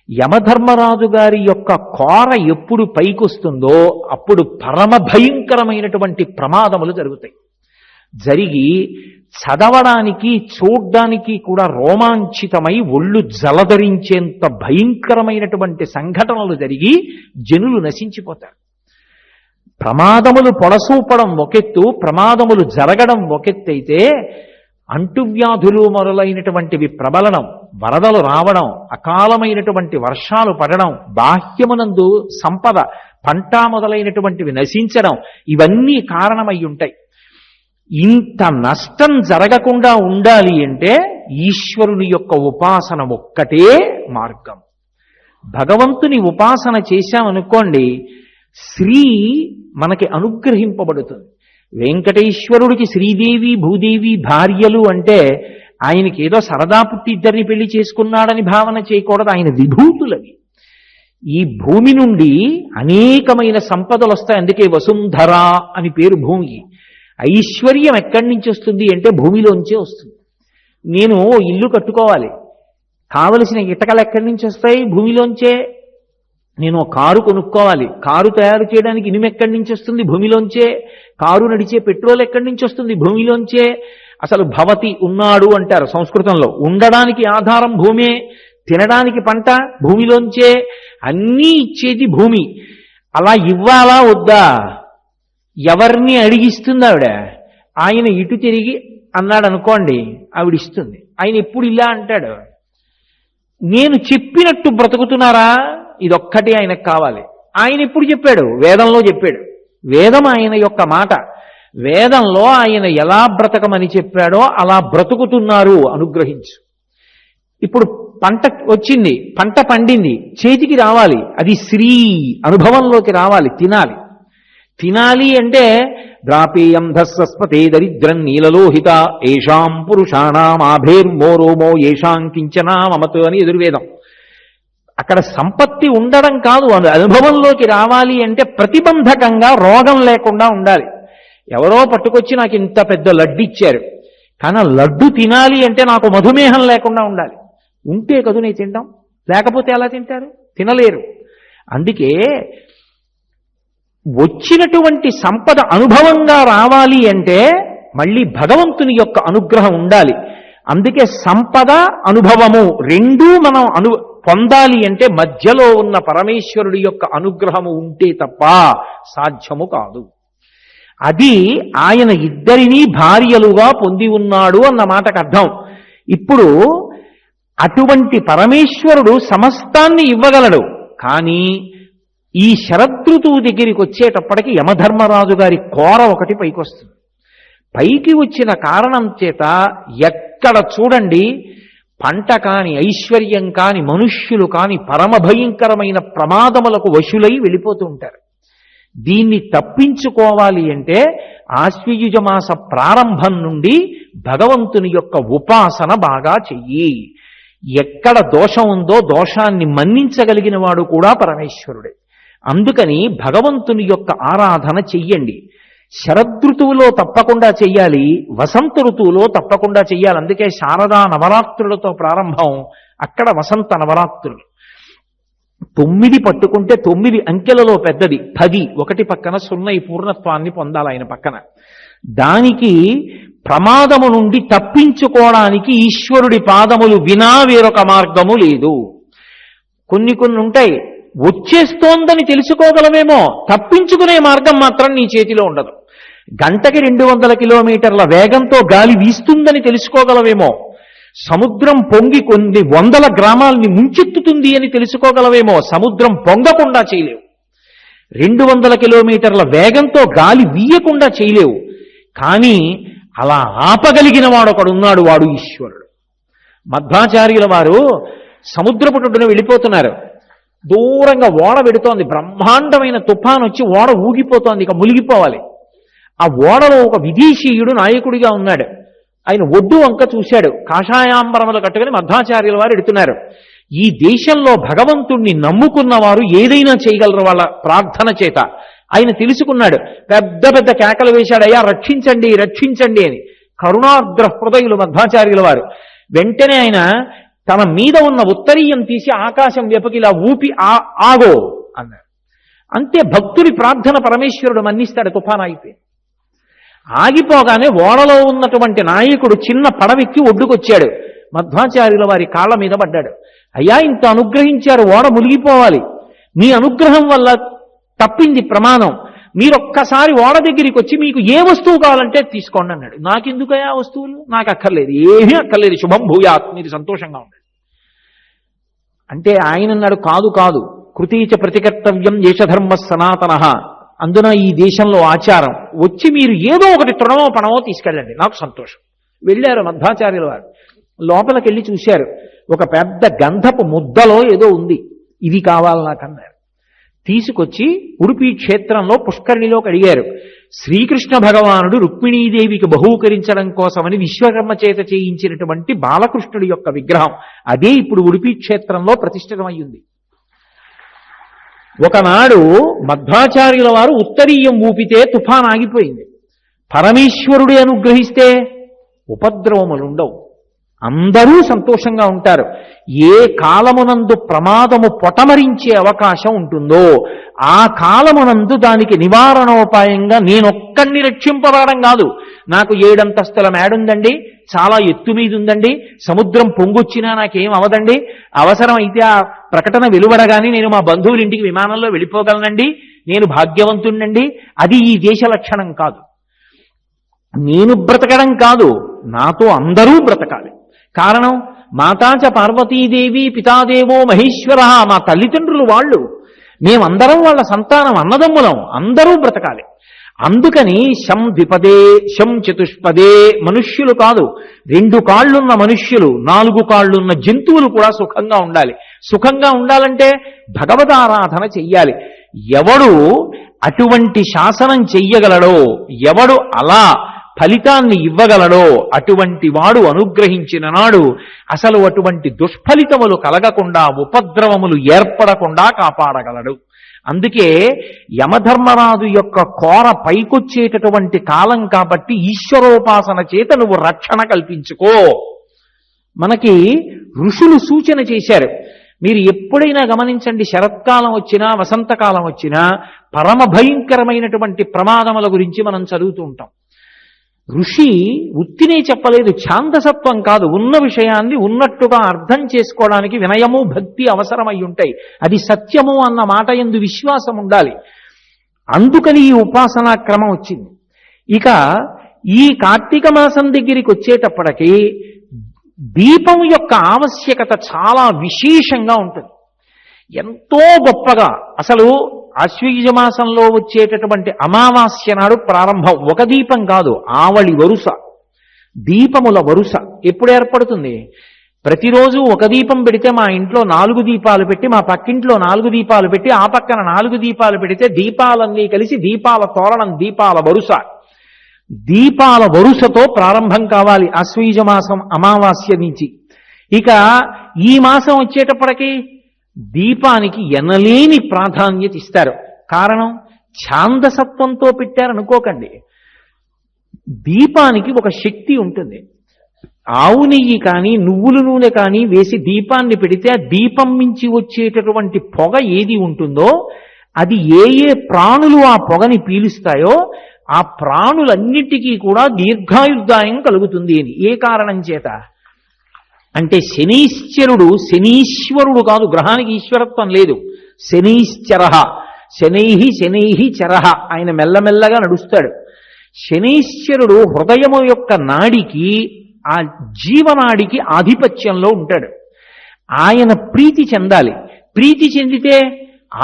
యమధర్మరాజు గారి యొక్క కోర ఎప్పుడు పైకొస్తుందో అప్పుడు పరమ భయంకరమైనటువంటి ప్రమాదములు జరుగుతాయి. జరిగి చదవడానికి చూడ్డానికి కూడా రోమాంచితమై ఒళ్ళు జలధరించేంత భయంకరమైనటువంటి సంఘటనలు జరిగి జనులు నశించిపోతారు. ప్రమాదములు పొడసూపడం ఒకెత్తు, ప్రమాదములు జరగడం ఒకెత్తైతే అంటువ్యాధులు మొదలైనటువంటివి ప్రబలడం, వరదలు రావడం, అకాలమైనటువంటి వర్షాలు పడడం, బాహ్యమునందు సంపద పంట మొదలైనటువంటివి నశించడం, ఇవన్నీ కారణమై ఉంటాయి. ఇంత నష్టం జరగకుండా ఉండాలి అంటే ఈశ్వరుని యొక్క ఉపాసన ఒక్కటే మార్గం. భగవంతుని ఉపాసన చేశామనుకోండి, శ్రీ మనకి అనుగ్రహింపబడుతుంది. వెంకటేశ్వరుడికి శ్రీదేవి భూదేవి భార్యలు అంటే ఆయనకి ఏదో సరదా పుట్టి ఇద్దరిని పెళ్లి చేసుకున్నాడని భావన చేయకూడదు. ఆయన విభూతులవి. ఈ భూమి నుండి అనేకమైన సంపదలు వస్తాయి. అందుకే వసుంధర అని పేరు భూమికి. ఐశ్వర్యం ఎక్కడి నుంచి వస్తుంది అంటే భూమిలోంచే వస్తుంది. నేను ఇల్లు కట్టుకోవాలి, కావలసిన ఇటకలు ఎక్కడి నుంచి వస్తాయి? భూమిలోంచే. నేను కారు కొనుక్కోవాలి, కారు తయారు చేయడానికి ఇనుము ఎక్కడి నుంచి వస్తుంది? భూమిలోంచే. కారు నడిచే పెట్రోల్ ఎక్కడి నుంచి వస్తుంది? భూమిలోంచే. అసలు భవతి ఉన్నాడు అంటారు సంస్కృతంలో. ఉండడానికి ఆధారం భూమే, తినడానికి పంట భూమిలోంచే, అన్నీ ఇచ్చేది భూమి. అలా ఇవ్వాలా వద్దా? ఎవరిని అడిగిస్తుంది ఆవిడ? ఆయన ఇటు తిరిగి అన్నాడు అనుకోండి, ఆవిడ ఇస్తుంది. ఆయన ఎప్పుడు ఇలా అంటాడు, నేను చెప్పినట్టు బ్రతుకుతున్నారా? ఇదొక్కటి ఆయనకు కావాలి. ఆయన ఎప్పుడు చెప్పాడు? వేదంలో చెప్పాడు. వేదం ఆయన యొక్క మాట. వేదంలో ఆయన ఎలా బ్రతకమని చెప్పాడో అలా బ్రతుకుతున్నారు, అనుగ్రహించు. ఇప్పుడు పంట వచ్చింది, పంట పండింది, చేతికి రావాలి, అది శ్రీ అనుభవంలోకి రావాలి, తినాలి. తినాలి అంటే ద్రాపేయం ధస్సస్పతే దరిద్రం నీలలోహిత ఏషాం పురుషాణం ఆభేర్మోరోమో ఏషాం కించనా మమతు అని ఎదుర్వేదం. అక్కడ సంపత్తి ఉండడం కాదు, అనుభవంలోకి రావాలి అంటే ప్రతిబంధకంగా రోగం లేకుండా ఉండాలి. ఎవరో పట్టుకొచ్చి నాకు ఇంత పెద్ద లడ్డు ఇచ్చారు, కానీ లడ్డు తినాలి అంటే నాకు మధుమేహం లేకుండా ఉండాలి. ఉంటే కదు నేను తింటాం, లేకపోతే ఎలా తింటారు? తినలేరు. అందుకే వచ్చినటువంటి సంపద అనుభవంగా రావాలి అంటే మళ్ళీ భగవంతుని యొక్క అనుగ్రహం ఉండాలి. అందుకే సంపద అనుభవము రెండూ మనం పొందాలి అంటే మధ్యలో ఉన్న పరమేశ్వరుడి యొక్క అనుగ్రహము ఉంటే తప్ప సాధ్యము కాదు. అది ఆయన ఇద్దరినీ భార్యలుగా పొంది ఉన్నాడు అన్న మాటకు అర్థం. ఇప్పుడు అటువంటి పరమేశ్వరుడు సమస్తాన్ని ఇవ్వగలడు. కానీ ఈ శరదృతువు దగ్గరికి వచ్చేటప్పటికి యమధర్మరాజు గారి కోర ఒకటి పైకి వస్తుంది. పైకి వచ్చిన కారణం చేత ఎక్కడ చూడండి పంట కాని, ఐశ్వర్యం కాని, మనుష్యులు కాని పరమ భయంకరమైన ప్రమాదములకు వశులై వెళ్ళిపోతూ ఉంటారు. దీన్ని తప్పించుకోవాలి అంటే ఆశ్వయుజ మాస ప్రారంభం నుండి భగవంతుని యొక్క ఉపాసన బాగా చెయ్యి. ఎక్కడ దోషం ఉందో దోషాన్ని మన్నించగలిగిన వాడు కూడా పరమేశ్వరుడే. అందుకని భగవంతుని యొక్క ఆరాధన చెయ్యండి. శరదృతువులో తప్పకుండా చెయ్యాలి, వసంత ఋతువులో తప్పకుండా చెయ్యాలి. అందుకే శారదా నవరాత్రులతో ప్రారంభం, అక్కడ వసంత నవరాత్రులు. 9 పట్టుకుంటే 9 అంకెలలో పెద్దది 10, ఒకటి పక్కన 0 పూర్ణత్వాన్ని పొందాలి ఆయన పక్కన. దానికి ప్రమాదము నుండి తప్పించుకోవడానికి ఈశ్వరుడి పాదములు వినా వేరొక మార్గము లేదు. కొన్ని ఉంటాయి, వచ్చేస్తోందని తెలుసుకోగలమేమో, తప్పించుకునే మార్గం మాత్రం నీ చేతిలో ఉండదు. గంటకి 200 కిలోమీటర్ల వేగంతో గాలి వీస్తుందని తెలుసుకోగలవేమో, సముద్రం పొంగి కొన్ని 100 గ్రామాలని ముంచెత్తుతుంది అని తెలుసుకోగలవేమో, సముద్రం పొంగకుండా చేయలేవు. 200 కిలోమీటర్ల వేగంతో గాలి వీయకుండా చేయలేవు. కానీ అలా ఆపగలిగిన వాడు ఒకడున్నాడు, వాడు ఈశ్వరుడు. మధ్వాచార్యుల వారు సముద్రపుటున వెళ్ళిపోతున్నారు. దూరంగా ఓడ పెడుతోంది, బ్రహ్మాండమైన తుఫాన్ వచ్చి ఓడ ఊగిపోతోంది, ఇక మునిగిపోవాలి. ఆ ఓడలో ఒక విదేశీయుడు నాయకుడిగా ఉన్నాడు. ఆయన ఒడ్డు వంక చూశాడు. కాషాయాంబరములు కట్టుకుని మధ్వాచార్యుల వారు ఎడుతున్నారు. ఈ దేశంలో భగవంతుణ్ణి నమ్ముకున్న వారు ఏదైనా చేయగలరు వాళ్ళ ప్రార్థన చేత. ఆయన తెలుసుకున్నాడు. పెద్ద పెద్ద కేకలు వేశాడు, అయ్యా రక్షించండి రక్షించండి అని. కరుణార్ద్ర హృదయులు మధ్వాచార్యుల వారు. వెంటనే ఆయన తన మీద ఉన్న ఉత్తరీయం తీసి ఆకాశం వెపకి ఇలా ఊపి ఆగో అన్నాడు. అంతే, భక్తుడి ప్రార్థన పరమేశ్వరుడు మన్నిస్తాడు. తుఫాన్ అయిపోయి ఆగిపోగానే ఓడలో ఉన్నటువంటి నాయకుడు చిన్న పడవెక్కి ఒడ్డుకొచ్చాడు. మధ్వాచార్యుల వారి కాళ్ళ మీద పడ్డాడు. అయ్యా, ఇంత అనుగ్రహించారు, ఓడ మునిగిపోవాలి, మీ అనుగ్రహం వల్ల తప్పింది ప్రమాణం, మీరొక్కసారి ఓడ దగ్గరికి వచ్చి మీకు ఏ వస్తువు కావాలంటే తీసుకోండి అన్నాడు. నాకెందుకయా వస్తువులు, నాకు అక్కర్లేదు, ఏమీ అక్కర్లేదు, శుభం భూయాత్, మీరు సంతోషంగా ఉండండి అంటే. ఆయన అన్నాడు, కాదు కాదు, కృతీచ ప్రతికర్తవ్యం దేశధర్మ సనాతన, అందున ఈ దేశంలో ఆచారం, వచ్చి మీరు ఏదో ఒకటి తృణమో పణమో తీసుకెళ్ళండి, నాకు సంతోషం. వెళ్ళారు మధ్వాచార్యుల వారు. లోపలికి వెళ్ళి చూశారు, ఒక పెద్ద గంధపు ముద్దలో ఏదో ఉంది, ఇది కావాలి నాకన్నారు. తీసుకొచ్చి ఉడుపి క్షేత్రంలో పుష్కరిణిలో కడిగారు. శ్రీకృష్ణ భగవానుడు రుక్మిణీదేవికి బహూకరించడం కోసమని విశ్వకర్మ చేత చేయించినటువంటి బాలకృష్ణుడి యొక్క విగ్రహం అదే ఇప్పుడు ఉడుపి క్షేత్రంలో ప్రతిష్ఠితమయ్యింది. ఒకనాడు మధ్వాచార్యుల వారు ఉత్తరీయం ఊపితే తుఫాన్ ఆగిపోయింది. పరమేశ్వరుడి అనుగ్రహిస్తే ఉపద్రవములుండవు, అందరూ సంతోషంగా ఉంటారు. ఏ కాలమునందు ప్రమాదము పొటమరించే అవకాశం ఉంటుందో ఆ కాలమునందు దానికి నివారణోపాయంగా నేనొక్కడిని రక్షింపబడడం కాదు, నాకు 7 అంతస్తుల మేడుందండి, చాలా ఎత్తు మీద ఉందండి, సముద్రం పొంగొచ్చినా నాకేం అవదండి, అవసరం అయితే ఆ ప్రకటన వెలువడగానే నేను మా బంధువుల ఇంటికి విమానంలో వెళ్ళిపోగలనండి, నేను భాగ్యవంతుణ్ణండి, అది ఈ దేశ లక్షణం కాదు. నేను బ్రతకడం కాదు, నాతో అందరూ బ్రతకాలి. కారణం మాతాచ పార్వతీదేవి పితాదేవో మహేశ్వర, మా తల్లిదండ్రులు వాళ్ళు, మేమందరం వాళ్ళ సంతానం, అన్నదమ్ములం, అందరూ బ్రతకాలి. అందుకని శం ద్విపదే శం చతుష్పదే, మనుష్యులు కాదు 2 కాళ్ళున్న మనుష్యులు 4 కాళ్ళున్న జంతువులు కూడా సుఖంగా ఉండాలి. సుఖంగా ఉండాలంటే భగవదారాధన చెయ్యాలి. ఎవడు అటువంటి శాసనం చెయ్యగలడో, ఎవడు అలా ఫలితాన్ని ఇవ్వగలడో అటువంటి వాడు అనుగ్రహించిన నాడు అసలు అటువంటి దుష్ఫలితములు కలగకుండా, ఉపద్రవములు ఏర్పడకుండా కాపాడగలడు. అందుకే యమధర్మరాజు యొక్క కోర పైకొచ్చేటటువంటి కాలం కాబట్టి ఈశ్వరోపాసన చేత నువ్వు రక్షణ కల్పించుకో. మనకి ఋషులు సూచన చేశారు. మీరు ఎప్పుడైనా గమనించండి, శరత్కాలం వచ్చినా వసంతకాలం వచ్చినా పరమ భయంకరమైనటువంటి ప్రమాదముల గురించి మనం చదువుతూ ఉంటాం. ఋషి ఉత్తినే చెప్పలేదు, ఛాందసత్వం కాదు, ఉన్న విషయాన్ని ఉన్నట్టుగా అర్థం చేసుకోవడానికి వినయము భక్తి అవసరమై ఉంటాయి. అది సత్యము అన్న మాట యందు విశ్వాసం ఉండాలి. అందుకని ఈ ఉపాసనా క్రమం వచ్చింది. ఇక ఈ కార్తీక మాసం దగ్గరికి వచ్చేటప్పటికి దీపం యొక్క ఆవశ్యకత చాలా విశేషంగా ఉంటుంది. ఎంతో గొప్పగా అసలు ఆశ్వయుజ మాసంలో వచ్చేటటువంటి అమావాస్య నాడు ప్రారంభం. ఒక దీపం కాదు, ఆవళి వరుస, దీపముల వరుస ఎప్పుడు ఏర్పడుతుంది? ప్రతిరోజు ఒక దీపం పెడితే మా ఇంట్లో 4 దీపాలు పెట్టి, మా పక్కింట్లో 4 దీపాలు పెట్టి, ఆ పక్కన 4 దీపాలు పెడితే దీపాలన్నీ కలిసి దీపాల తోరణం, దీపాల వరుస. దీపాల వరుసతో ప్రారంభం కావాలి ఆశ్వయుజ మాసం అమావాస్య నుంచి. ఇక ఈ మాసం వచ్చేటప్పటికి దీపానికి ఎనలేని ప్రాధాన్యత ఇస్తారు. కారణం ఛాందసత్వంతో పెట్టారనుకోకండి, దీపానికి ఒక శక్తి ఉంటుంది. ఆవు నెయ్యి కానీ నువ్వుల నూనె కానీ వేసి దీపాన్ని పెడితే ఆ దీపం నుంచి వచ్చేటటువంటి పొగ ఏది ఉంటుందో అది ఏ ఏ ప్రాణులు ఆ పొగని పీలుస్తాయో ఆ ప్రాణులన్నిటికీ కూడా దీర్ఘాయుర్దాయం కలుగుతుంది అని. ఏ కారణం చేత అంటే శనీశ్వరుడు, శనీశ్వరుడు కాదు, గ్రహానికి ఈశ్వరత్వం లేదు. శనీశ్చర, శనైహి చరహ, ఆయన మెల్లమెల్లగా నడుస్తాడు. శనీశ్వరుడు హృదయము యొక్క నాడికి, ఆ జీవనాడికి ఆధిపత్యంలో ఉంటాడు. ఆయన ప్రీతి చెందాలి. ప్రీతి చెందితే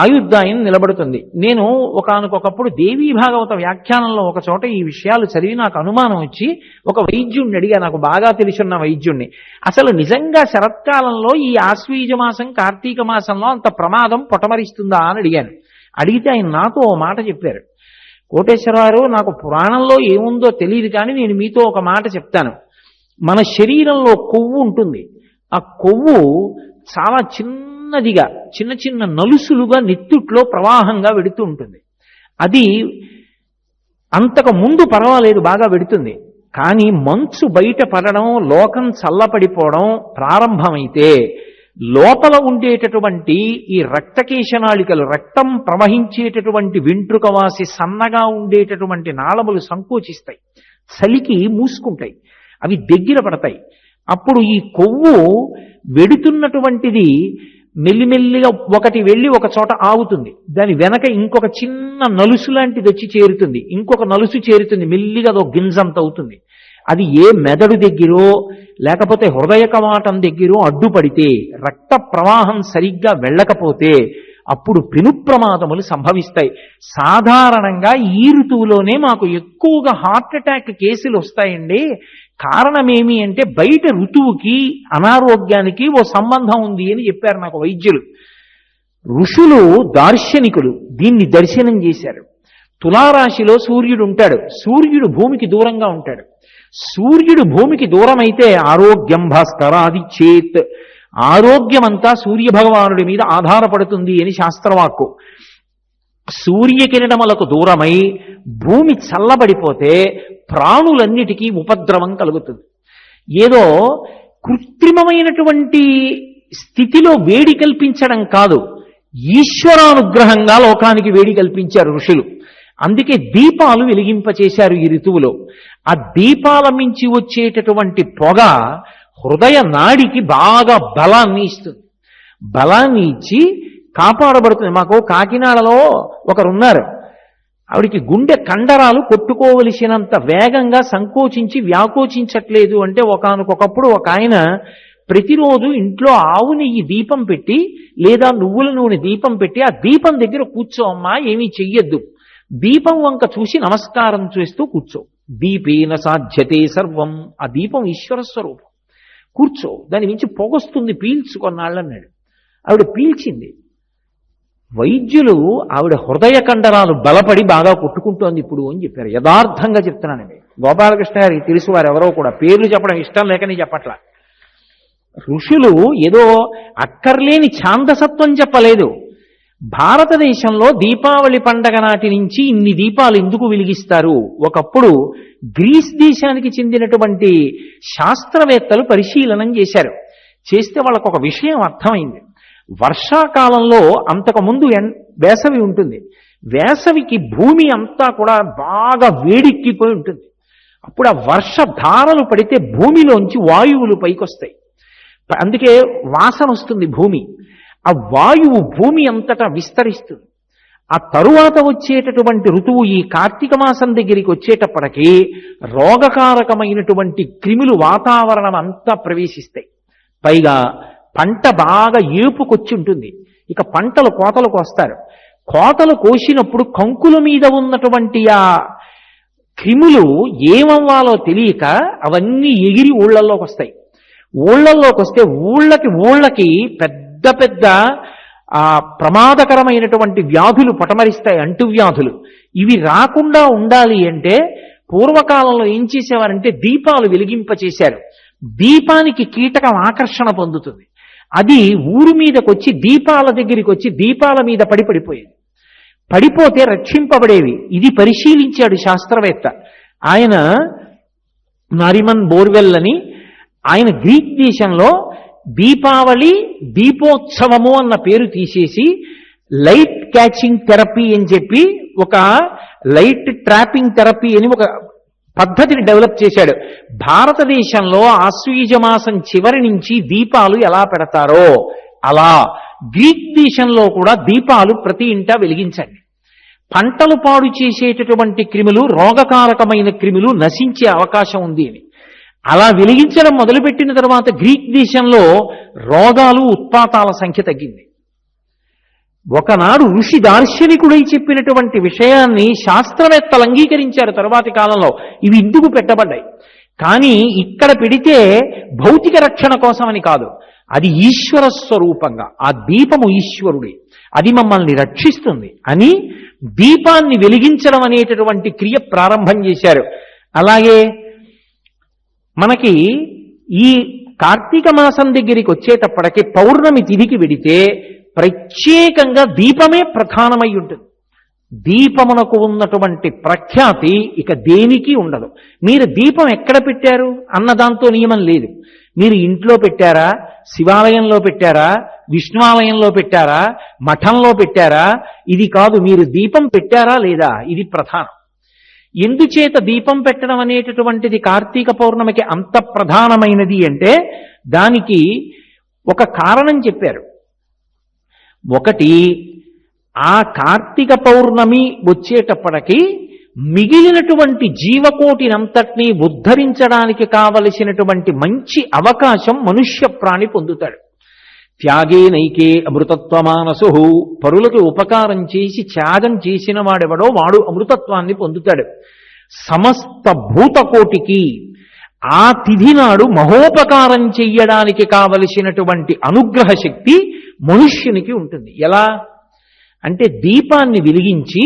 ఆయుర్దాయం నిలబడుతుంది. నేను ఒకానొకప్పుడు దేవీ భాగవత వ్యాఖ్యానంలో ఒక చోట ఈ విషయాలు చదివి నాకు అనుమానం వచ్చి ఒక వైద్యుణ్ణి అడిగా, నాకు బాగా తెలిసిన వైద్యుణ్ణి, అసలు నిజంగా శరత్కాలంలో ఈ ఆశ్వీజ మాసం కార్తీక మాసంలో అంత ప్రమాదం పొటమరిస్తుందా అని అడిగాను. అడిగితే ఆయన నాతో ఓ మాట చెప్పారు. కోటేశ్వరరావు, నాకు పురాణంలో ఏముందో తెలియదు కానీ నేను మీతో ఒక మాట చెప్తాను. మన శరీరంలో కొవ్వు ఉంటుంది. ఆ కొవ్వు చాలా చిన్నదిగా, చిన్న చిన్న నలుసులుగా నెత్తుట్లో ప్రవాహంగా వెడుతూ ఉంటుంది. అది అంతకు ముందు పర్వాలేదు, బాగా వెడుతుంది. కానీ మంచు బయట పడడం, లోకం చల్లపడిపోవడం ప్రారంభమైతే లోపల ఉండేటటువంటి ఈ రక్తకేశనాళికలు, రక్తం ప్రవహించేటటువంటి వెంట్రుకవాసి సన్నగా ఉండేటటువంటి నాళములు సంకోచిస్తాయి, చలికి మూసుకుంటాయి, అవి దగ్గర పడతాయి. అప్పుడు ఈ కొవ్వు వెడుతున్నటువంటిది మెల్లిమెల్లిగా ఒకటి వెళ్ళి ఒక చోట ఆగుతుంది. దాని వెనక ఇంకొక చిన్న నలుసు లాంటిది వచ్చి చేరుతుంది, ఇంకొక నలుసు చేరుతుంది, మెల్లిగా అదో గింజంత అవుతుంది. అది ఏ మెదడు దగ్గరో లేకపోతే హృదయ కవాటం దగ్గరో అడ్డుపడితే, రక్త ప్రవాహం సరిగ్గా వెళ్ళకపోతే అప్పుడు పెను ప్రమాదములు సంభవిస్తాయి. సాధారణంగా ఈ ఋతువులోనే మాకు ఎక్కువగా హార్ట్ అటాక్ కేసులు వస్తాయండి. కారణమేమి అంటే బయట ఋతువుకి అనారోగ్యానికి ఓ సంబంధం ఉంది అని చెప్పారు నాకు వైద్యులు. ఋషులు దార్శనికులు దీన్ని దర్శనం చేశారు. తులారాశిలో సూర్యుడు ఉంటాడు. సూర్యుడు భూమికి దూరంగా ఉంటాడు. సూర్యుడు భూమికి దూరం అయితే ఆరోగ్యం భాస్కరాది చేత్, ఆరోగ్యమంతా సూర్యభగవానుడి మీద ఆధారపడుతుంది అని శాస్త్రవాక్కు. సూర్యకిరణములకు దూరమై భూమి చల్లబడిపోతే ప్రాణులన్నిటికీ ఉపద్రవం కలుగుతుంది. ఏదో కృత్రిమమైనటువంటి స్థితిలో వేడి కల్పించడం కాదు, ఈశ్వరానుగ్రహంగా లోకానికి వేడి కల్పించారు ఋషులు. అందుకే దీపాలు వెలిగింపచేశారు ఈ ఋతువులో. ఆ దీపాల మించి వచ్చేటటువంటి పొగ హృదయ నాడికి బాగా బలాన్ని ఇస్తుంది. బలాన్ని ఇచ్చి కాపాడబడుతుంది. మాకు కాకినాడలో ఒకరున్నారు, ఆవిడికి గుండె కండరాలు కొట్టుకోవలసినంత వేగంగా సంకోచించి వ్యాకోచించట్లేదు అంటే ఒకానొకప్పుడు ఒక ఆయన ప్రతిరోజు ఇంట్లో ఆవు నెయ్యి దీపం పెట్టి లేదా నువ్వుల నూనె దీపం పెట్టి ఆ దీపం దగ్గర కూర్చో అమ్మా, ఏమీ చెయ్యొద్దు, దీపం వంక చూసి నమస్కారం చేస్తూ కూర్చో, దీపేన సాధ్యతే సర్వం, ఆ దీపం ఈశ్వర స్వరూపం, కూర్చో, దాని మించి పొగొస్తుంది పీల్చుకొన్నాళ్ళన్నాడు. ఆవిడ పీల్చింది. వైద్యులు ఆవిడ హృదయ కండరాలు బలపడి బాగా కొట్టుకుంటోంది ఇప్పుడు అని చెప్పారు. యథార్థంగా చెప్తున్నానండి. గోపాలకృష్ణ గారికి తెలుసు, వారు ఎవరో కూడా పేర్లు చెప్పడం ఇష్టం లేకని చెప్పట్లా. ఋషులు ఏదో అక్కర్లేని ఛాందసత్వం చెప్పలేదు. భారతదేశంలో దీపావళి పండగ నాటి నుంచి ఇన్ని దీపాలు ఎందుకు వెలిగిస్తారు? ఒకప్పుడు గ్రీస్ దేశానికి చెందినటువంటి శాస్త్రవేత్తలు పరిశీలనం చేశారు. చేస్తే వాళ్ళకు ఒక విషయం అర్థమైంది. వర్షాకాలంలో అంతకుముందు వేసవి ఉంటుంది. వేసవికి భూమి అంతా కూడా బాగా వేడెక్కిపోయి ఉంటుంది. అప్పుడు ఆ వర్షధారలు పడితే భూమిలోంచి వాయువులు పైకొస్తాయి. అందుకే వాసన వస్తుంది భూమి. ఆ వాయువు భూమి అంతటా విస్తరిస్తుంది. ఆ తరువాత వచ్చేటటువంటి ఋతువు ఈ కార్తీక మాసం దగ్గరికి వచ్చేటప్పటికీ రోగకారకమైనటువంటి క్రిములు వాతావరణం అంతా ప్రవేశిస్తాయి. పైగా పంట బాగా ఏపుకొచ్చి ఉంటుంది. ఇక పంటలు కోతలు కోస్తారు. కోతలు కోసినప్పుడు కంకుల మీద ఉన్నటువంటి ఆ క్రిములు ఏమవ్వాలో తెలియక అవన్నీ ఎగిరి ఊళ్ళల్లోకి వస్తాయి. ఊళ్ళల్లోకి వస్తే ఊళ్ళకి పెద్ద పెద్ద ప్రమాదకరమైనటువంటి వ్యాధులు పటమరిస్తాయి, అంటువ్యాధులు. ఇవి రాకుండా ఉండాలి అంటే పూర్వకాలంలో ఏం చేసేవారంటే దీపాలు వెలిగింపచేశారు. దీపానికి కీటకం ఆకర్షణ పొందుతుంది. అది ఊరు మీదకి వచ్చి దీపాల దగ్గరికి వచ్చి దీపాల మీద పడిపోయేది. పడిపోతే రక్షింపబడేవి. ఇది పరిశీలించాడు శాస్త్రవేత్త. ఆయన నారిమన్ బోర్వెల్ అని, ఆయన గ్రీక్ దేశంలో దీపావళి దీపోత్సవము అన్న పేరు తీసేసి లైట్ క్యాచింగ్ థెరపీ అని చెప్పి ఒక లైట్ ట్రాపింగ్ థెరపీ అని ఒక పద్ధతిని డెవలప్ చేశాడు. భారతదేశంలో ఆశ్వీజ మాసం చివరి నుంచి దీపాలు ఎలా పెడతారో అలా గ్రీక్ దేశంలో కూడా దీపాలు ప్రతి ఇంటా వెలిగించండి. పంటలు పాడు చేసేటటువంటి క్రిములు, రోగకారకమైన క్రిములు నశించే అవకాశం ఉంది అని అలా వెలిగించడం మొదలుపెట్టిన తర్వాత గ్రీక్ దేశంలో రోగాలు, ఉత్పాతాల సంఖ్య తగ్గింది. ఒకనాడు ఋషి దార్శనికుడై చెప్పినటువంటి విషయాన్ని శాస్త్రవేత్తలు అంగీకరించారు తరువాతి కాలంలో. ఇవి ఇందుకు పెట్టబడ్డాయి. కానీ ఇక్కడ పెడితే భౌతిక రక్షణ కోసమని కాదు, అది ఈశ్వర స్వరూపంగా, ఆ దీపము ఈశ్వరుడే, అది మమ్మల్ని రక్షిస్తుంది అని దీపాన్ని వెలిగించడం అనేటటువంటి క్రియ ప్రారంభం చేశారు. అలాగే మనకి ఈ కార్తీక మాసం దగ్గరికి వచ్చేటప్పటికి పౌర్ణమి తిథికి వెడితే ప్రత్యేకంగా దీపమే ప్రధానమై ఉంటుంది. దీపమునకు ఉన్నటువంటి ప్రఖ్యాతి ఇక దేనికి ఉండదు. మీరు దీపం ఎక్కడ పెట్టారు అన్న దాంతో నియమం లేదు. మీరు ఇంట్లో పెట్టారా, శివాలయంలో పెట్టారా, విష్ణువాలయంలో పెట్టారా, మఠంలో పెట్టారా, ఇది కాదు. మీరు దీపం పెట్టారా లేదా, ఇది ప్రధానం. ఎందుచేత దీపం పెట్టడం అనేటటువంటిది కార్తీక పౌర్ణమికి అంత ప్రధానమైనది అంటే దానికి ఒక కారణం చెప్పారు. ఒకటి, ఆ కార్తీక పౌర్ణమి వచ్చేటప్పటికి మిగిలినటువంటి జీవకోటినంతటినీ ఉద్ధరించడానికి కావలసినటువంటి మంచి అవకాశం మనుష్య ప్రాణి పొందుతాడు. త్యాగే నైకే అమృతత్వమానసు, పరులకు ఉపకారం చేసి త్యాగం చేసిన వాడెవడో వాడు అమృతత్వాన్ని పొందుతాడు. సమస్త భూతకోటికి ఆ తిథి నాడు మహోపకారం చెయ్యడానికి కావలసినటువంటి అనుగ్రహ శక్తి మనుష్యునికి ఉంటుంది. ఎలా అంటే దీపాన్ని వెలిగించి,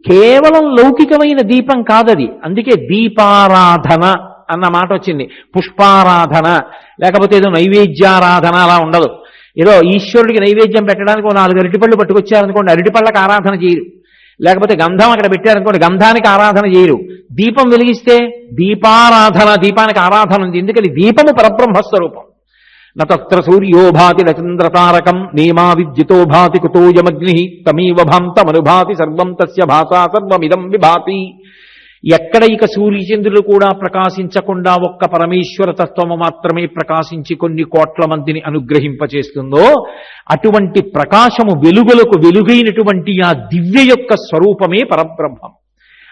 కేవలం లౌకికమైన దీపం కాదది, అందుకే దీపారాధన అన్న మాట వచ్చింది. పుష్పారాధన లేకపోతే ఏదో నైవేద్యారాధన అలా ఉండదు. ఏదో ఈశ్వరుడికి నైవేద్యం పెట్టడానికి 4 అరటిపళ్ళు పట్టుకొచ్చారనుకోండి, అరటిపళ్ళకి ఆరాధన చేయరు. లేకపోతే గంధం అక్కడ పెట్టారనుకోండి, గంధానికి ఆరాధన చేయరు. దీపం వెలిగిస్తే దీపారాధన, దీపానికి ఆరాధన ఉంది. ఎందుకని దీపము పరబ్రహ్మస్వరూపం. నత్ర సూర్యో భాతి నచంద్రతారకం నేమా విద్యుతో భాతి కుతోయమగ్ని తమీవ భాంతమనుభాతి సర్వం తస్య భాసా సర్వమిదం విభాతి. ఎక్కడ ఇక సూర్యచంద్రులు కూడా ప్రకాశించకుండా ఒక్క పరమేశ్వర తత్వము మాత్రమే ప్రకాశించి కొన్ని కోట్ల మందిని అనుగ్రహింపచేస్తుందో, అటువంటి ప్రకాశము వెలుగులకు వెలుగైనటువంటి ఆ దివ్య యొక్క స్వరూపమే పరబ్రహ్మం.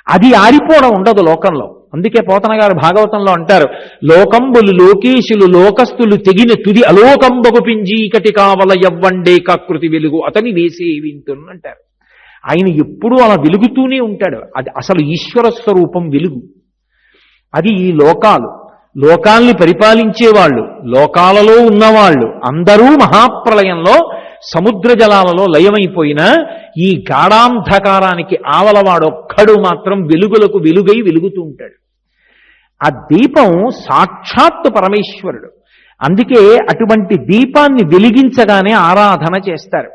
అది ఆరిపోవడం ఉండదు లోకంలో. అందుకే పోతన గారు భాగవతంలో అంటారు, లోకంబులు లోకేశులు లోకస్తులు తెగిన తుది అలోకంబగు పింజీకటి కావల యవ్వండే కాకృతి వెలుగు అతని వేసే వింటున్ అంటారు. ఆయన ఎప్పుడూ అలా వెలుగుతూనే ఉంటాడు. అది అసలు ఈశ్వర స్వరూపం వెలుగు. అది ఈ లోకాల్ని పరిపాలించేవాళ్ళు, లోకాలలో ఉన్నవాళ్ళు అందరూ మహాప్రళయంలో సముద్ర జలాలలో లయమైపోయినా ఈ గాఢాంధకారానికి ఆవలవాడొక్కడు మాత్రం వెలుగులకు వెలుగై వెలుగుతూ ఉంటాడు. ఆ దీపం సాక్షాత్తు పరమేశ్వరుడు. అందుకే అటువంటి దీపాన్ని వెలిగించగానే ఆరాధన చేస్తారు.